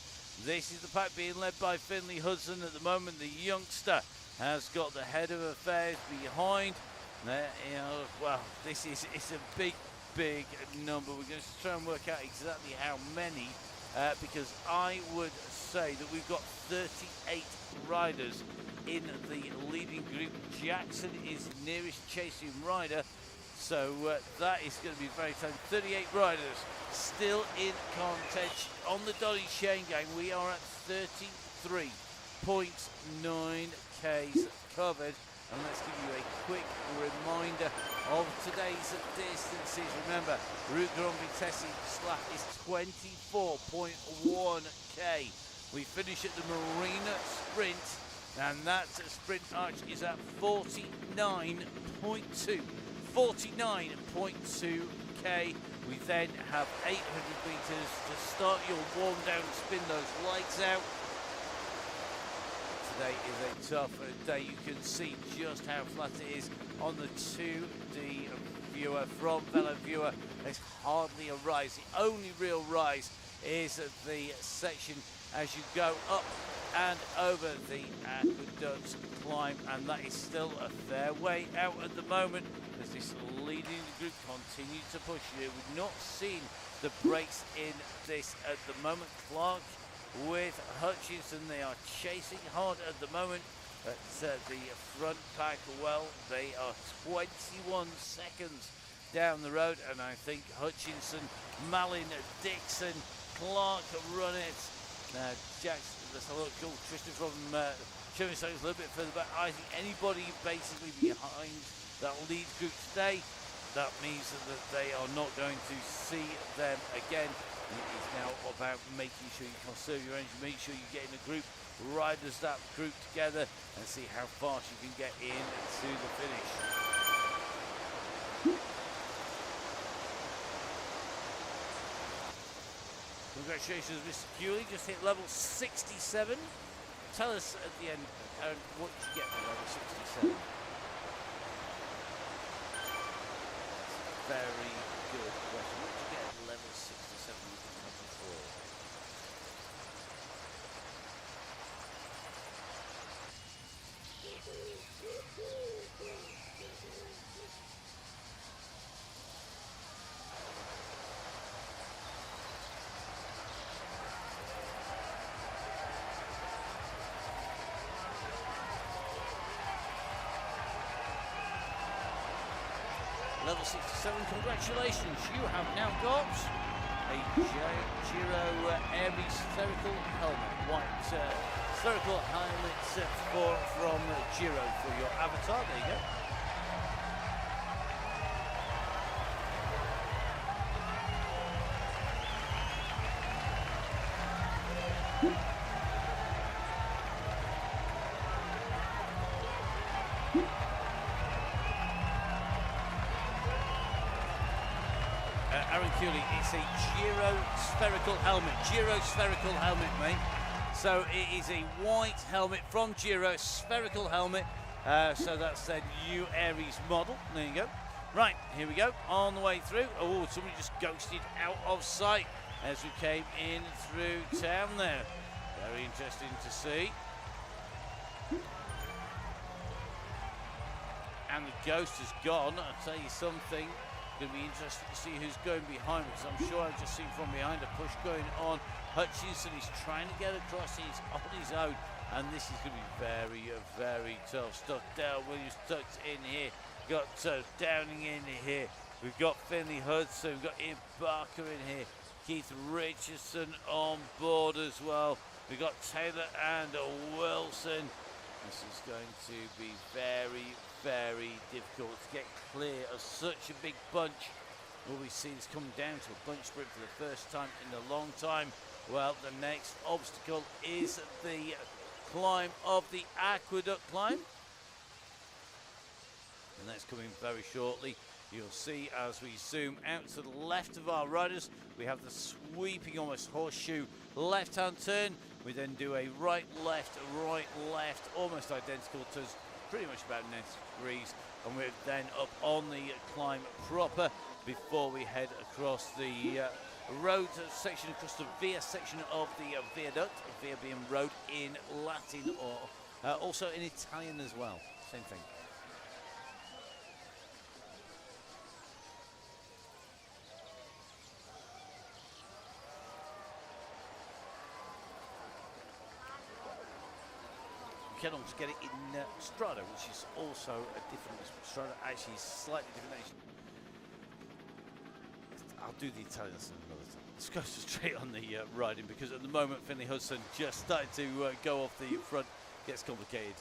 This is the pack being led by Finley Hudson at the moment. The youngster has got the head of affairs behind. Well, this is it's a big number. We're going to try and work out exactly how many, because I would say that we've got 38 riders in the leading group. Jackson is nearest chasing rider, so that is going to be very tough. 38 riders still in contention on the Donny Chaingang. We are at 33.9 Ks covered. And let's give you a quick reminder of today's distances. Remember, Route Grand Vitesse slap is 24.1 K. We finish at the Marina Sprint, and that sprint arch is at 49.2 K. We then have 800 meters to start your warm down, spin those lights out. Today is a tough day. You can see just how flat it is on the 2D viewer. From Velo Viewer, there's hardly a rise. The only real rise is the section as you go up and over the aqueduct climb, and that is still a fair way out at the moment as this leading group continue to push you. We've not seen the brakes in this at the moment. Clark with Hutchinson, they are chasing hard at the moment. But the front pack, well, they are 21 seconds down the road, and I think Hutchinson, Malin, Dixon, Clark run it. Jackson, let's have a look. Oh, Tristan from showing themselves a little bit further back. I think anybody basically behind that lead group today, that means that they are not going to see them again. It is now about making sure you conserve your energy, make sure you get in a group, riders that group together, and see how fast you can get in to the finish. Congratulations, Mr. Cooley, just hit level 67. Tell us at the end what you get for level 67. Very good question. What did you get at level 67 with the top of 4? Level 67, congratulations, you have now got a Giro Airy spherical helmet, white spherical helmet from Giro for your avatar. There you go. Aaron Cooley, it's a Giro spherical helmet, mate. So it is a white helmet from Giro, spherical helmet. So that's their new Aries model. There you go. Right, here we go. On the way through. Oh, somebody just ghosted out of sight as we came in through town there. Very interesting to see. And the ghost has gone. I'll tell you something. Going to be interesting to see who's going behind, because I'm sure I've just seen from behind a push going on. Hutchinson is trying to get across, he's on his own, and this is going to be very, very tough stuff. Dale Williams tucked in here, got Downing in here, We've got Finley Hudson, we've got Ian Barker in here, Keith Richardson on board as well. We've got Taylor and Wilson. This is going to be very, very difficult to get clear of such a big bunch. Will we see this come down to a bunch sprint for the first time in a long time? Well, the next obstacle is the climb of the aqueduct climb. And that's coming very shortly. You'll see as we zoom out to the left of our riders, we have the sweeping, almost horseshoe left-hand turn. We then do a right, left, almost identical turns, pretty much about 90 degrees. And we're then up on the climb proper before we head across the road section, across the via section of the viaduct, via being road in Latin or also in Italian as well, same thing. You can also get it in Strada, which is also a different, Strada actually is slightly different. I'll do the Italian another time. Let's go straight on the riding, because at the moment Finley Hudson just started to go off the front. Gets complicated.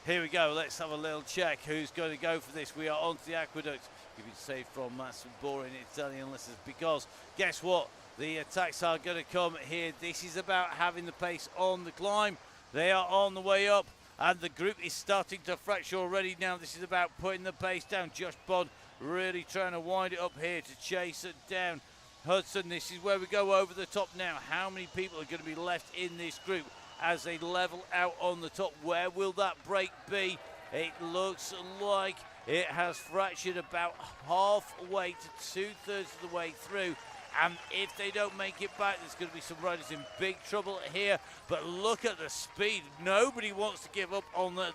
Here we go. Let's have a little check. Who's going to go for this? We are onto the aqueduct. You've been saved from some boring Italian lessons, because guess what? The attacks are going to come here. This is about having the pace on the climb. They are on the way up, and the group is starting to fracture already now. This is about putting the pace down. Josh Bond really trying to wind it up here to chase it down. Hudson, this is where we go over the top now. How many people are going to be left in this group as they level out on the top? Where will that break be? It looks like it has fractured about halfway to 2/3 of the way through. And if they don't make it back, there's going to be some riders in big trouble here. But look at the speed. Nobody wants to give up on the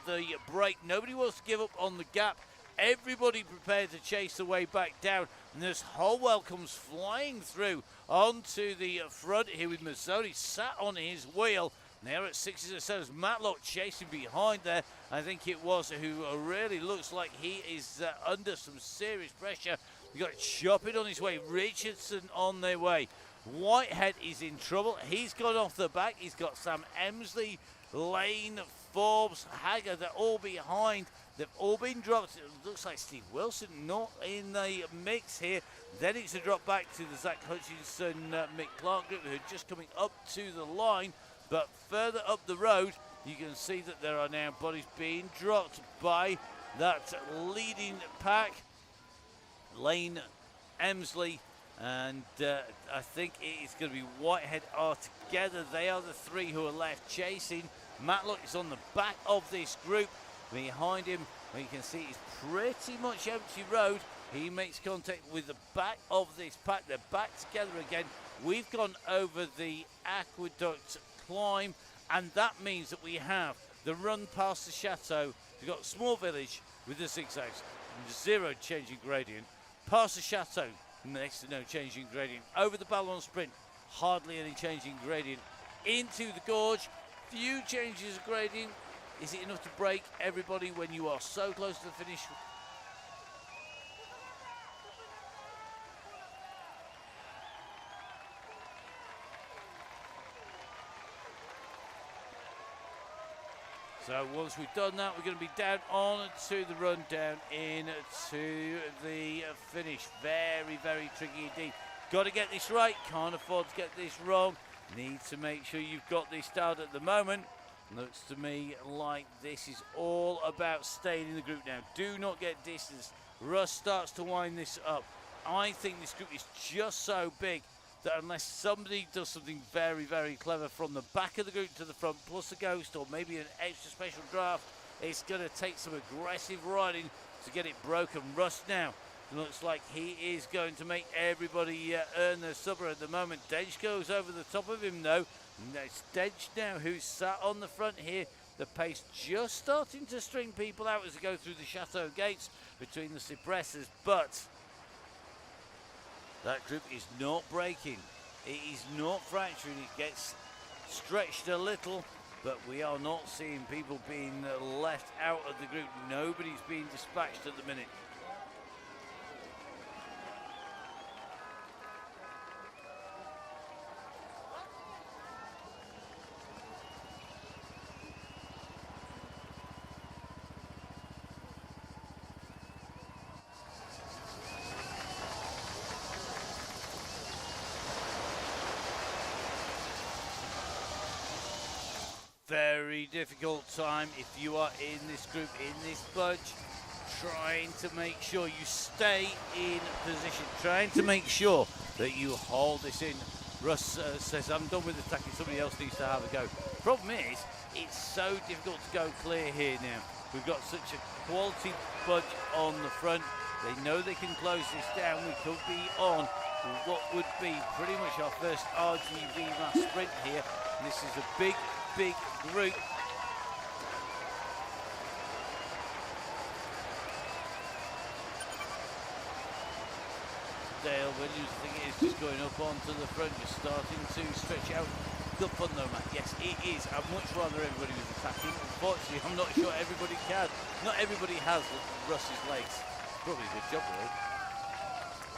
break. Nobody wants to give up on the gap. Everybody prepared to chase the way back down. And this Holwell comes flying through onto the front here with Mazzoni sat on his wheel. Now at 6s and 7s, Matlock chasing behind there. I think it was, who really looks like he is under some serious pressure. We got Chopping on his way, Richardson on their way. Whitehead is in trouble. He's gone off the back. He's got Sam Emsley, Lane, Forbes, Hager. They're all behind. They've all been dropped. It looks like Steve Wilson not in the mix here. Then it's a drop back to the Zach Hutchinson, Mick Clark group, who are just coming up to the line. But further up the road, you can see that there are now bodies being dropped by that leading pack. Lane, Emsley, and I think it is going to be Whitehead are together. They are the three who are left chasing. Matlock is on the back of this group. Behind him, you can see it's pretty much empty road. He makes contact with the back of this pack. They're back together again. We've gone over the aqueduct climb, and that means that we have the run past the chateau. We've got small village with the zigzags, zero changing gradient. Past the chateau, next to no changing gradient. Over the Ballon Sprint, hardly any changing gradient. Into the gorge, few changes of gradient. Is it enough to break everybody when you are so close to the finish? So once we've done that, we're going to be down on to the run, down into the finish. Very, very tricky indeed. Got to get this right. Can't afford to get this wrong. Need to make sure you've got this down at the moment. Looks to me like this is all about staying in the group now. Do not get distance. Russ starts to wind this up. I think this group is just so big that unless somebody does something very, very clever from the back of the group to the front, plus a ghost or maybe an extra special draft, it's going to take some aggressive riding to get it broken. Russ now looks like he is going to make everybody earn their supper at the moment. Dench goes over the top of him though. It's Dench now who's sat on the front here. The pace just starting to string people out as they go through the chateau gates between the Cypresses, but that group is not breaking. It is not fracturing. It gets stretched a little, but we are not seeing people being left out of the group. Nobody's being dispatched at the minute. very difficult time if you are in this group, in this bunch, trying to make sure you stay in position, trying to make sure that you hold this in. Russ says, I'm done with attacking, somebody else needs to have a go. Problem is, it's so difficult to go clear here now. We've got such a quality bunch on the front. They know they can close this down. We could be on what would be pretty much our first RGV mass sprint here. And this is a big, big group. Dale Williams, I think it is just going up onto the front, just starting to stretch out. Good fun though, Matt. Yes, it is. I'd much rather everybody was attacking. Unfortunately, I'm not sure everybody can. Not everybody has Russ's legs. Probably a good job, really.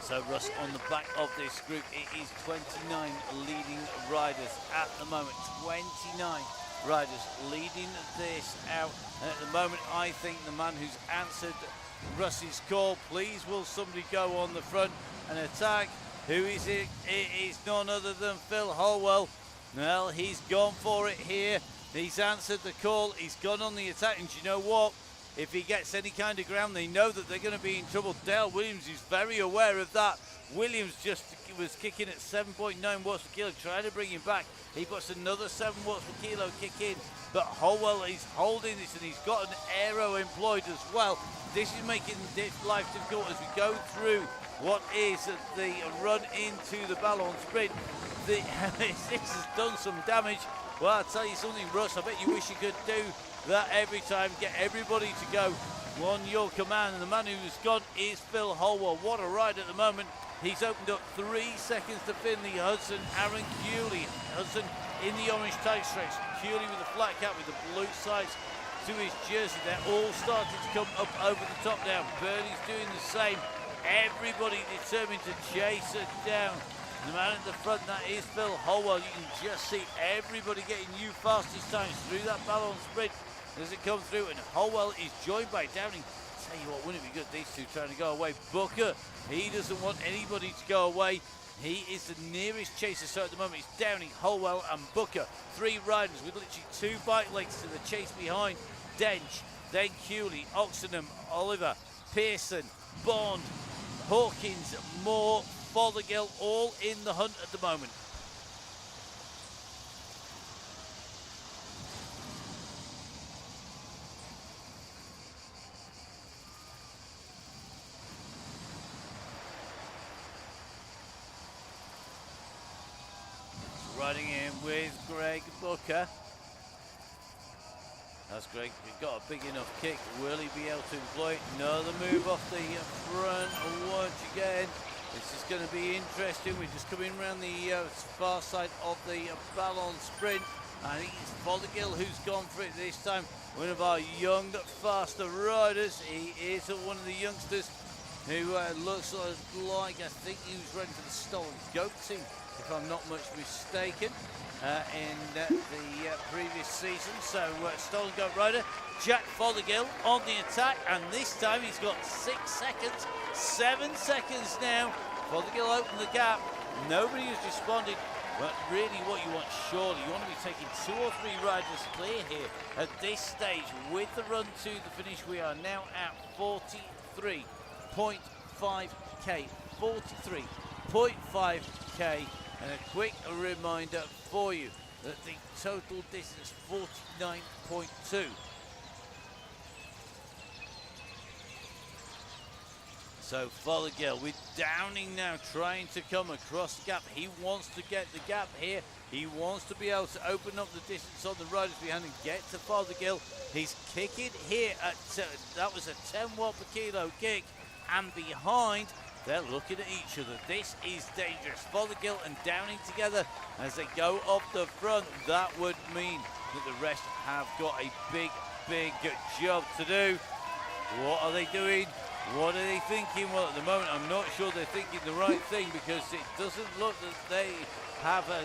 So Russ on the back of this group. It is 29 leading riders at the moment. 29 riders leading this out. And at the moment, I think the man who's answered Russ's call, please will somebody go on the front and attack. Who is it? It is none other than Phil Holwell. Well, he's gone for it here. He's answered the call. He's gone on the attack. And you know what? If he gets any kind of ground, they know that they're going to be in trouble. Dale Williams is very aware of that. Williams just was kicking at 7.9 watts per kilo, trying to bring him back. He puts another 7 watts per kilo kick in. But Holwell is holding this, and he's got an aero employed as well. This is making life difficult as we go through what is the run into the Ballon Sprint. This has done some damage. Well, I'll tell you something, Russ, I bet you wish you could do that every time. Get everybody to go on your command. And the man who's gone is Phil Holwell. What a ride at the moment. He's opened up 3 seconds to Finley Hudson, Aaron Cooley. Hudson in the orange tight stretch. Cooley with the flat cap with the blue sides to his jersey. They're all starting to come up over the top now. Bernie's doing the same. Everybody determined to chase it down. The man at the front, that is Phil Holwell. You can just see everybody getting new fastest times through that Ballon Sprint as it comes through. And Holwell is joined by Downing. Tell you what, wouldn't it be good, these two trying to go away. Booker, he doesn't want anybody to go away. He is the nearest chaser, so at the moment it's Downing, Holwell and Booker. 3 riders with literally 2 bike legs to the chase behind. Dench, then Cooley, Oxenham, Oliver, Pearson, Bond, Hawkins, Moore, Fothergill, all in the hunt at the moment. Riding in with Greg Booker. That's Greg, he's got a big enough kick. Will he be able to employ it? Another move off the front once again. This is going to be interesting. We're just coming around the far side of the Ballon Sprint. I think it's Fothergill who's gone for it this time. One of our young, faster riders. He is one of the youngsters who looks like, I think he was running for the Stolen Goat team, if I'm not much mistaken, in the previous season. So Stolen Goat rider, Jack Fothergill on the attack, and this time he's got 6 seconds, 7 seconds now. Fothergill opened the gap, nobody has responded, but really what you want, surely, you want to be taking 2 or 3 riders clear here at this stage with the run to the finish. We are now at 43.5k, 43.5k, and a quick reminder for you that the total distance 49.2. So Fothergill with Downing now trying to come across the gap. He wants to get the gap here. He wants to be able to open up the distance on the riders behind and get to Fothergill. He's kicking here at, that was a 10 watt per kilo kick. And behind, they're looking at each other. This is dangerous. Fothergill and Downing together as they go up the front. That would mean that the rest have got a big, big job to do. What are they doing? What are they thinking? Well, at the moment, I'm not sure they're thinking the right thing, because it doesn't look that they have the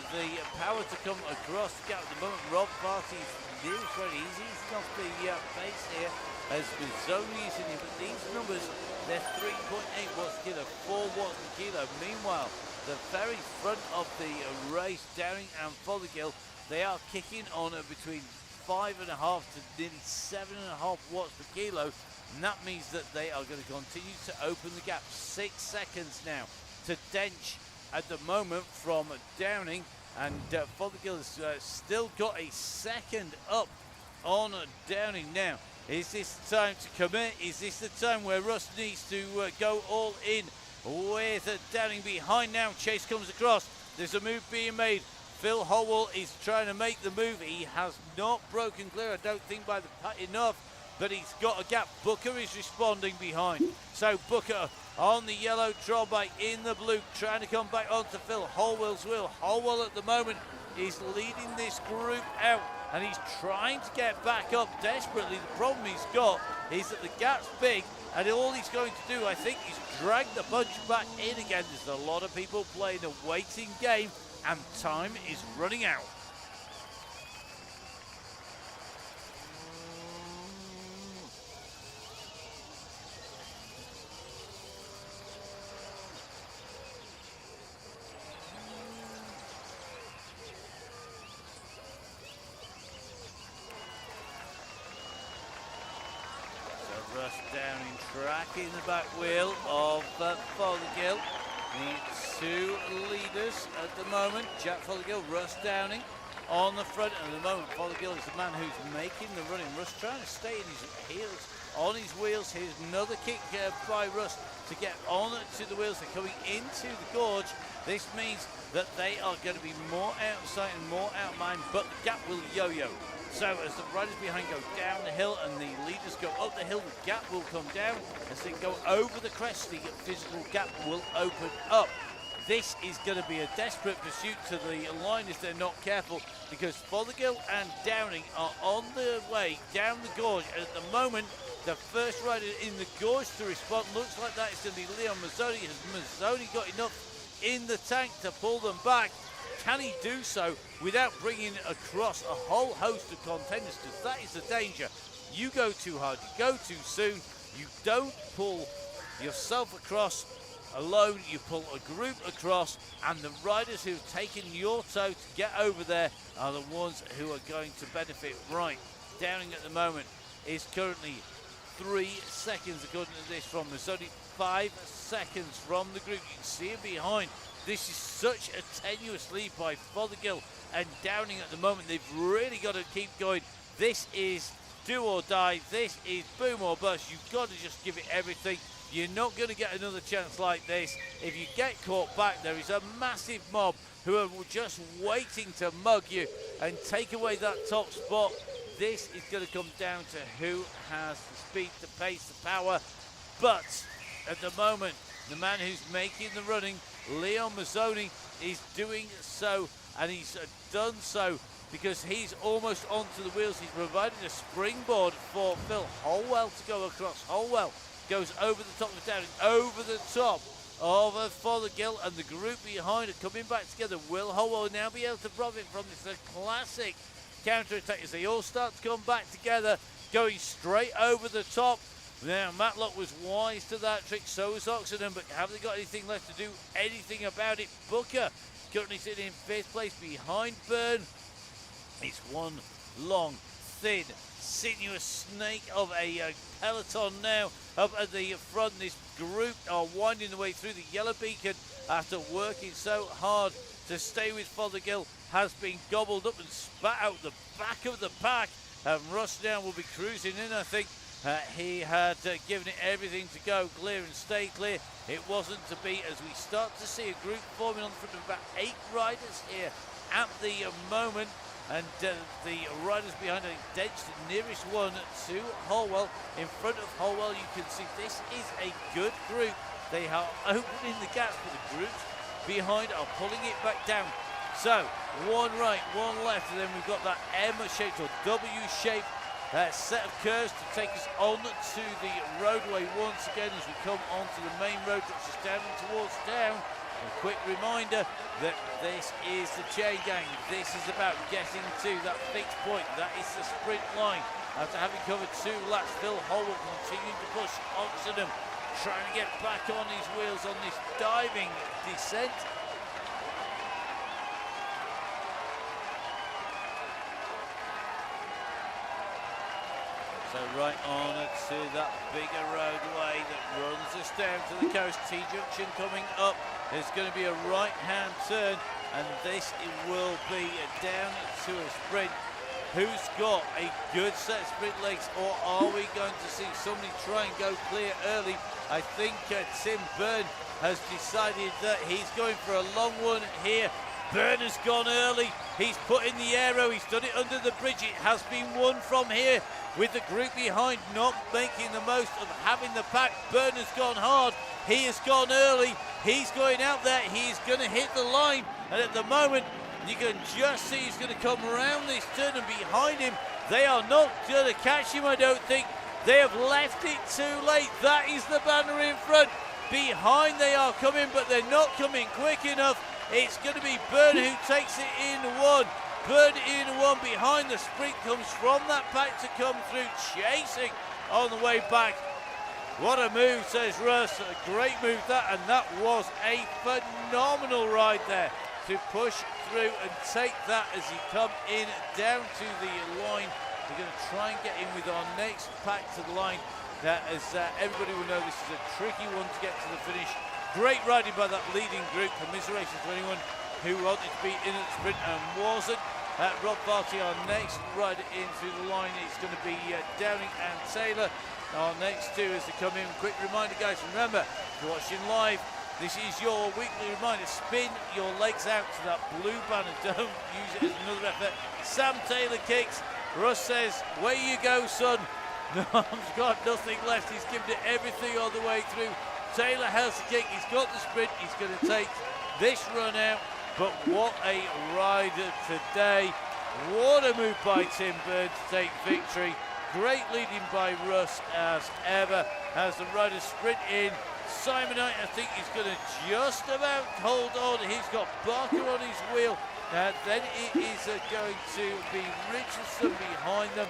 power to come across the gap at the moment. Rob Barty's really very easy. He's off the base here as Mazzoni is in him, but these numbers, they're 3.8 watts per kilo, 4 watts per kilo. Meanwhile, the very front of the race, Downing and Fothergill, they are kicking on between 5.5 to nearly 7.5 watts per kilo. And that means that they are going to continue to open the gap. 6 seconds now to Dench at the moment from Downing. And Fothergill has still got a second up on Downing now. Is this the time to commit? Is this the time where Russ needs to go all in with Downing behind now? Chase comes across. There's a move being made. Phil Howell is trying to make the move. He has not broken clear, I don't think, by the putt enough, but he's got a gap. Booker is responding behind. So Booker on the yellow, Trollback in the blue, trying to come back onto Phil Howell's wheel. Howell at the moment is leading this group out, and he's trying to get back up desperately. The problem he's got is that the gap's big, and all he's going to do, I think, is drag the bunch back in again. There's a lot of people playing a waiting game, and time is running out. Russ Downing tracking the back wheel of Fothergill. The two leaders at the moment, Jack Fothergill, Russ Downing on the front. And at the moment, Fothergill is the man who's making the running. Russ trying to stay in his heels, on his wheels. Here's another kick by Russ to get on to the wheels. They're coming into the gorge. This means that they are going to be more out of sight and more out of mind, but the gap will yo-yo. So as the riders behind go down the hill and the leaders go up the hill, the gap will come down. As they go over the crest, the physical gap will open up. This is going to be a desperate pursuit to the line if they're not careful, because Fothergill and Downing are on their way down the gorge. And at the moment, the first rider in the gorge to respond looks like that is going to be Leon Mazzoni. Has Mazzoni got enough in the tank to pull them back? Can he do so without bringing across a whole host of contenders? Because that is the danger. You go too hard, you go too soon, you don't pull yourself across alone, you pull a group across, and the riders who've taken your toe to get over there are the ones who are going to benefit. Right, Downing at the moment is currently 3 seconds according to this from Mazzoni, 5 seconds from the group. You can see him behind. This is such a tenuous lead by Fothergill and Downing at the moment. They've really got to keep going. This is do or die. This is boom or bust. You've got to just give it everything. You're not going to get another chance like this. If you get caught back, there is a massive mob who are just waiting to mug you and take away that top spot. This is going to come down to who has the speed, the pace, the power. But at the moment, the man who's making the running, Leon Mazzoni, is doing so, and he's done so because he's almost onto the wheels. He's provided a springboard for Phil Holwell to go across. Holwell goes over the top of Downing, over the top of Fothergill, and the group behind are coming back together. Will Holwell now be able to profit from this? A classic counter-attack as they all start to come back together, going straight over the top. Now, Matlock was wise to that trick, so was Oxenden, but have they got anything left to do anything about it? Booker currently sitting in 5th place behind Byrne. It's one long, thin, sinuous snake of a peloton now up at the front. This group are winding their way through the yellow beacon after working so hard to stay with Fothergill. Has been gobbled up and spat out the back of the pack, and Russ now will be cruising in, I think. He had given it everything to go clear and stay clear. It wasn't to be, as we start to see a group forming on the front of about 8 riders here at the moment. And the riders behind, I think, Dench, the nearest one to Holwell. In front of Holwell, you can see this is a good group. They are opening the gaps, but the groups behind are pulling it back down. So, one right, one left, and then we've got that M-shaped or W-shaped set of curves to take us on to the roadway once again as we come onto the main road, which is down and towards town. A quick reminder that this is the Chaingang. This is about getting to that fixed point. That is the sprint line. After having covered 2 laps, Phil Holwell continuing to push Oxenden, trying to get back on his wheels on this diving descent. right on to that bigger roadway that runs us down to the coast. T-junction coming up. There's going to be a right-hand turn, and this it will be down to a sprint. Who's got a good set of sprint legs, or are we going to see somebody try and go clear early? I think Tim Byrne has decided that he's going for a long one here. Byrne has gone early. He's put in the aero. He's done it under the bridge. It has been won from here with the group behind not making the most of having the pack. Byrne has gone hard. He has gone early. He's going out there. He's going to hit the line. And at the moment, you can just see he's going to come around this turn, and behind him, they are not going to catch him, I don't think. They have left it too late. That is the banner in front. Behind they are coming, but they're not coming quick enough. It's going to be Byrne who takes it in one. Byrne in one. Behind the sprint comes from that pack to come through, chasing on the way back. What a move, says Russ. A great move that, and that was a phenomenal ride there to push through and take that as he come in down to the line. We're going to try and get in with our next pack to the line. As everybody will know, this is a tricky one to get to the finish. Great riding by that leading group. Commiserations to anyone who wanted to be in at the sprint and wasn't. Rob Barty, our next rider into the line, is going to be Downing and Taylor. Our next two as they come in. Quick reminder, guys, remember, if you're watching live, this is your weekly reminder. Spin your legs out to that blue banner. Don't use it as another effort. Sam Taylor kicks. Russ says, "Where you go, son." Nom's got nothing left. He's given it everything all the way through. Taylor has the kick. He's got the sprint. He's going to take this run out. But what a rider today. What a move by Tim Byrne to take victory. Great leading by Russ as ever. As the riders sprint in. Simon Knight, I think he's going to just about hold on. He's got Barker on his wheel. Then it is going to be Richardson behind them.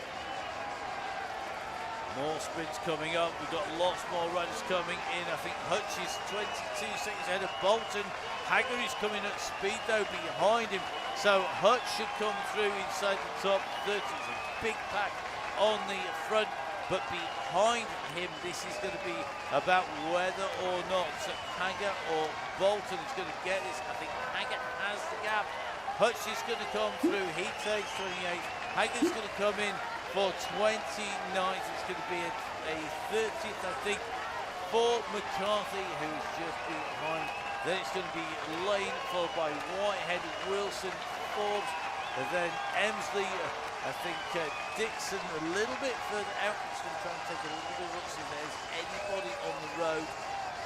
More sprints coming up. We've got lots more riders coming in. I think Hutch is 22 seconds ahead of Bolton. Hagger is coming at speed though behind him. So Hutch should come through inside the top 30. It's a big pack on the front. But behind him, this is going to be about whether or not Hagger or Bolton is going to get this. I think Hagger has the gap. Hutch is going to come through. He takes 28. Hagger's going to come in for 29th. It's going to be a 30th, I think, for McCarthy, who's just behind. Then it's going to be Lane, followed by Whitehead, Wilson, Forbes, and then Emsley. I think Dixon a little bit further out. Just going to try and take a little bit of look, see if there's anybody on the road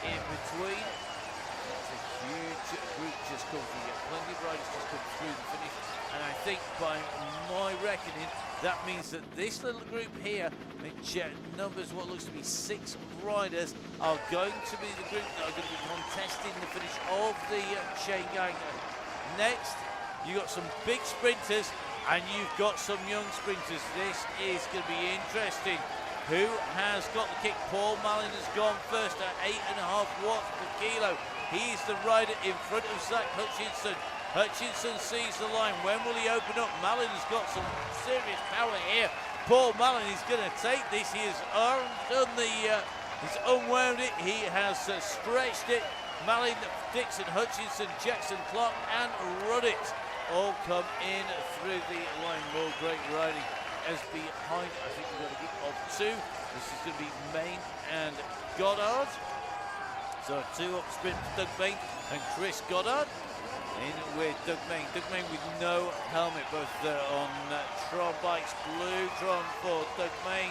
in between. That's a huge group just come through. Plenty of riders just come through the finish. And I think by my reckoning, that means that this little group here, which numbers what looks to be 6 riders, are going to be the group that are going to be contesting the finish of the Chaingang. Next, you've got some big sprinters and you've got some young sprinters. This is going to be interesting. Who has got the kick? Paul Mallon has gone first at 8.5 watts per kilo. He's the rider in front of Zach Hutchinson. Hutchinson sees the line. When will he open up? Mallon has got some serious power here. Paul Mallon is going to take this. He has he's unwound it. He has stretched it. Mallon, Dixon, Hutchinson, Jackson, Clark, and Ruddit all come in through the line. More great riding. As behind, I think we've got a group of 2. This is going to be Main and Goddard. So 2 up sprint, Doug Main and Chris Goddard. In with Doug Main. Doug Main with no helmet, both on Tron bikes. Blue Tron for Doug Main.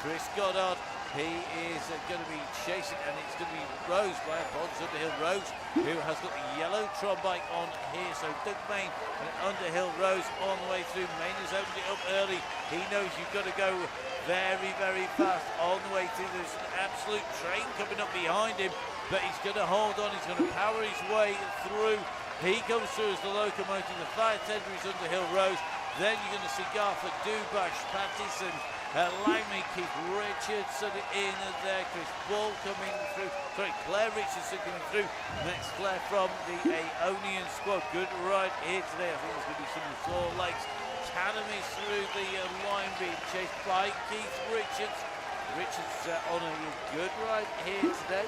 Chris Goddard, he is going to be chasing, and it's going to be Rose by Underhill Rose, who has got the yellow Tron bike on here. So Doug Main and Underhill Rose on the way through. Main has opened it up early. He knows you've got to go very, very fast on the way through. There's an absolute train coming up behind him, but he's going to hold on. He's going to power his way through. He comes through as the locomotive. The fire tender is Underhill Rose. Then you're going to see Garfer, Dubash, Pattison, Langley, Keith Richardson in there. Chris Ball coming through. Sorry, Claire Richardson coming through. Next, Claire from the Aonian squad. Good ride here today. I think there's going to be some sore legs. Academies through the line, being chased by Keith Richards. Richards on a good ride here today.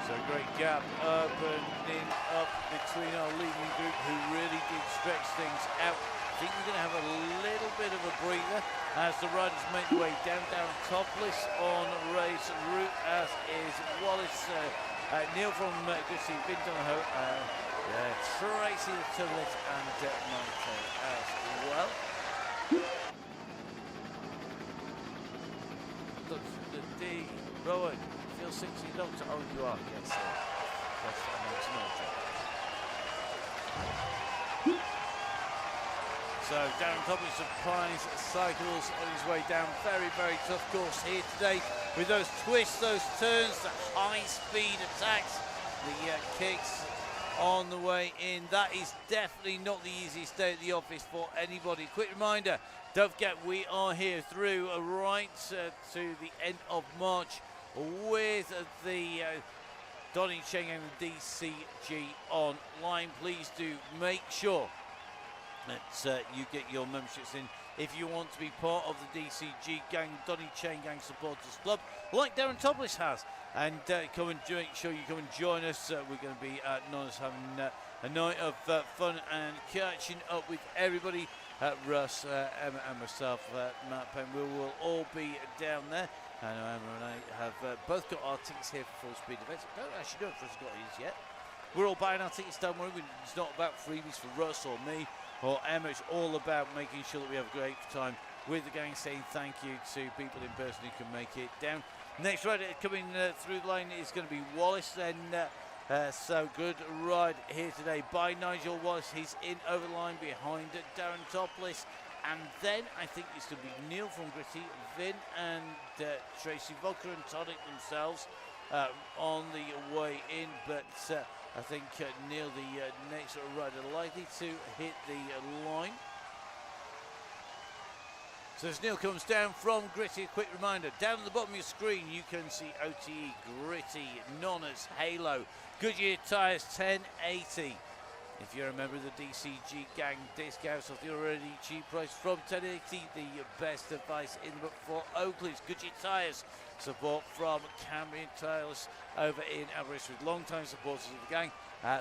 So great gap opening up between our leading group, who really did stretch things out. I think we're going to have a little bit of a breather as the riders make their way down topless on race route, as is Wallace, Neil from Gussie, Vin Donahoe, Tracy the Tumblet, and Monte as well. Look, the D, Rowan, feel 60 doctor. Oh, you are, yes, that's what I mentioned. So Darren Topley Surprise Cycles on his way down. Very, very tough course here today with those twists, those turns, the high-speed attacks, the kicks on the way in. That is definitely not the easiest day at the office for anybody. Quick reminder, don't forget we are here through right to the end of March with the Donny, Chaingang and DCG online. Please do make sure that you get your memberships in if you want to be part of the DCG gang, Donny Chaingang Supporters Club, like Darren Topless has. And come and make sure you come and join us. We're going to be at Nonna's having a night of fun and catching up with everybody. Russ, Emma and myself, Matt Penn, we will all be down there. I know Emma and I have both got our tickets here for Full Speed events. I don't actually know if Russ has got his yet. We're all buying our tickets, don't worry. It's not about freebies for Russ or me or Emma. It's all about making sure that we have a great time with the gang, saying thank you to people in person who can make it down. Next rider coming through the line is going to be Wallace. Then so good ride here today by Nigel Wallace. He's in over the line behind Darren Topless. And then I think it's going to be Neil from Gritty, Vin and Tracy Volker and Tonic themselves on the way in. But I think Neil, the next rider, likely to hit the line. So as Neil comes down from Gritty, a quick reminder, down at the bottom of your screen you can see OTE, Gritty, Nonna's, Halo, Goodyear Tyres 1080. If you're a member of the DCG gang, discounts off the already cheap price from 1080, the best advice in the book for Oakley's, Goodyear Tyres, support from Cambrian Tyres over in Aberystwyth, with long-time supporters of the gang,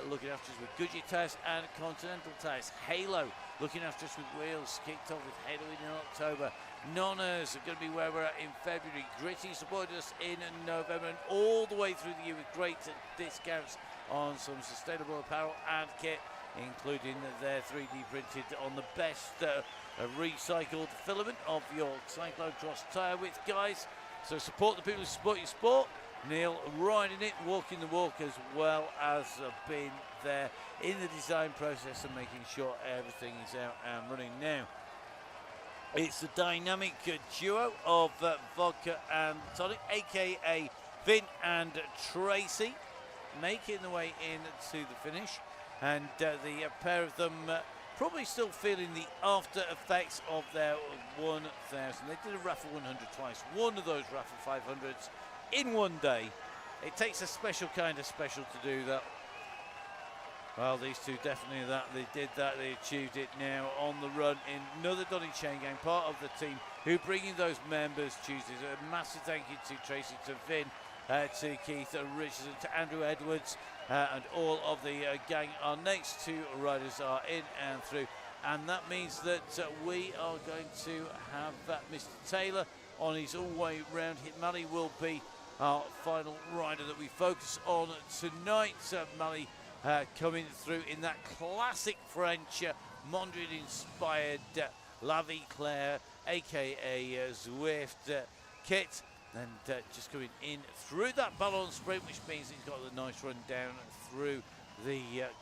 looking after us with Goodyear Tyres and Continental Tyres. Halo, looking after us with wheels, kicked off with Halo in October. Nonnas are going to be where we're at in February. Gritty supported us in November, and all the way through the year with great discounts on some sustainable apparel and kit, including their 3D printed on the best recycled filament of your cyclocross tyre width, guys. So support the people who support your sport. Neil riding it, walking the walk, as well as being there in the design process and making sure everything is out and running now. It's the dynamic duo of Vodka and Tonic, aka Vin and Tracy, making their way into the finish, and the pair of them probably still feeling the after effects of their 1,000. They did a raffle 100 twice, one of those raffle 500s in one day. It takes a special kind of special to do that. Well, these two definitely that. They did that. They achieved it now on the run in another Donny Chaingang, part of the team who bring in those members Tuesdays. A massive thank you to Tracy, to Vin, to Keith Richardson, to Andrew Edwards, and all of the gang. Our next two riders are in and through, and that means that we are going to have Mr. Taylor on his all-way round. Mally will be our final rider that we focus on tonight. Mally coming through in that classic French Mondrian-inspired La Vie Claire, aka Zwift kit, and just coming in through that ballon sprint, which means he's got a nice run down through the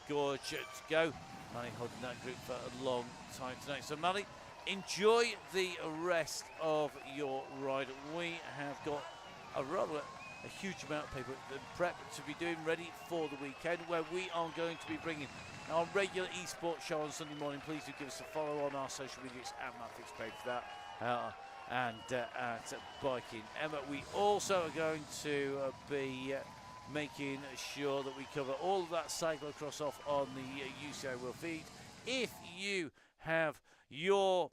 gorge to go. Mally holding that group for a long time tonight. So Mally, enjoy the rest of your ride. We have got a huge amount of paper and prep to be doing ready for the weekend, where we are going to be bringing our regular esports show on Sunday morning. Please do give us a follow on our social media. It's at MattFixPage for that, and at Biking Emma. We also are going to be making sure that we cover all of that cyclocross off on the UCI World Feed. if you have your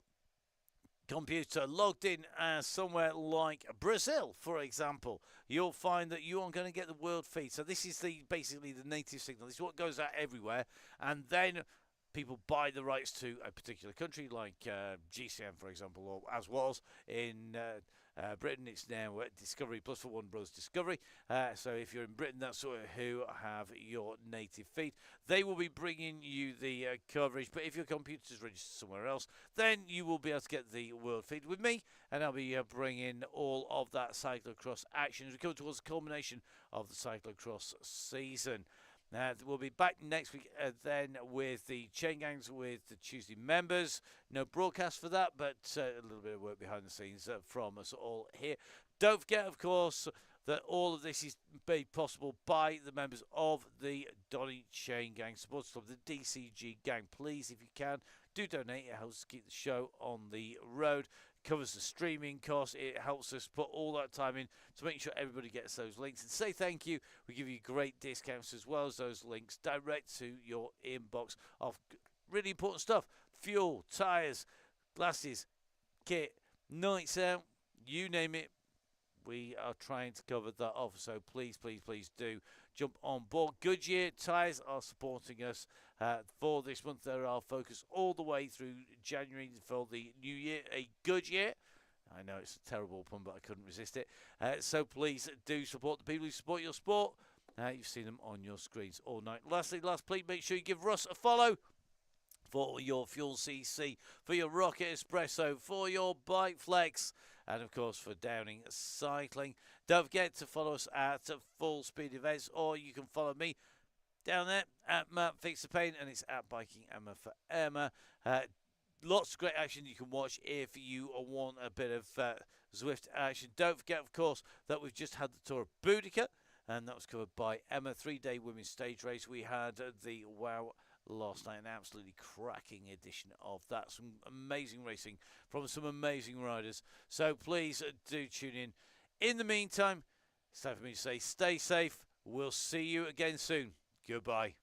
computer logged in as somewhere like Brazil, for example, you'll find that you aren't going to get the world feed. So this is basically the native signal. This is what goes out everywhere, and then people buy the rights to a particular country, like GCM, for example, or as was in Britain, it's now Discovery Plus for Warner Bros. Discovery. So if you're in Britain, that's sort of who have your native feed. They will be bringing you the coverage, but if your computer is registered somewhere else, then you will be able to get the world feed with me, and I'll be bringing all of that cyclocross action as we come towards the culmination of the cyclocross season. We'll be back next week then with the Chaingangs with the Tuesday members. No broadcast for that, but a little bit of work behind the scenes from us all here. Don't forget, of course, that all of this is made possible by the members of the Donny Chaingang Supporters Club, the DCG gang. Please, if you can, do donate. It helps keep the show on the road. Covers the streaming costs. It helps us put all that time in to make sure everybody gets those links. And say thank you. We give you great discounts as well as those links direct to your inbox of really important stuff. Fuel, tyres, glasses, kit, nights out, you name it. We are trying to cover that off. So please, please, please do jump on board. Goodyear tyres are supporting us for this month. They're our focus all the way through January for the new year. A good year. I know it's a terrible pun, but I couldn't resist it. So please do support the people who support your sport. You've seen them on your screens all night. Last please make sure you give Russ a follow for your Fuel CC, for your Rocket Espresso, for your Bike Flex, and of course for Downing Cycling. Don't forget to follow us at Full Speed Events, or you can follow me down there at Matt Fix the Pain, and it's at Biking Emma for Emma. Lots of great action you can watch if you want a bit of Zwift action. Don't forget, of course, that we've just had the Tour of Boudica, and that was covered by Emma. 3-day women's stage race. We had the WOW last night, an absolutely cracking edition of that. Some amazing racing from some amazing riders. So please do tune in. In the meantime, it's time for me to say stay safe. We'll see you again soon. Goodbye.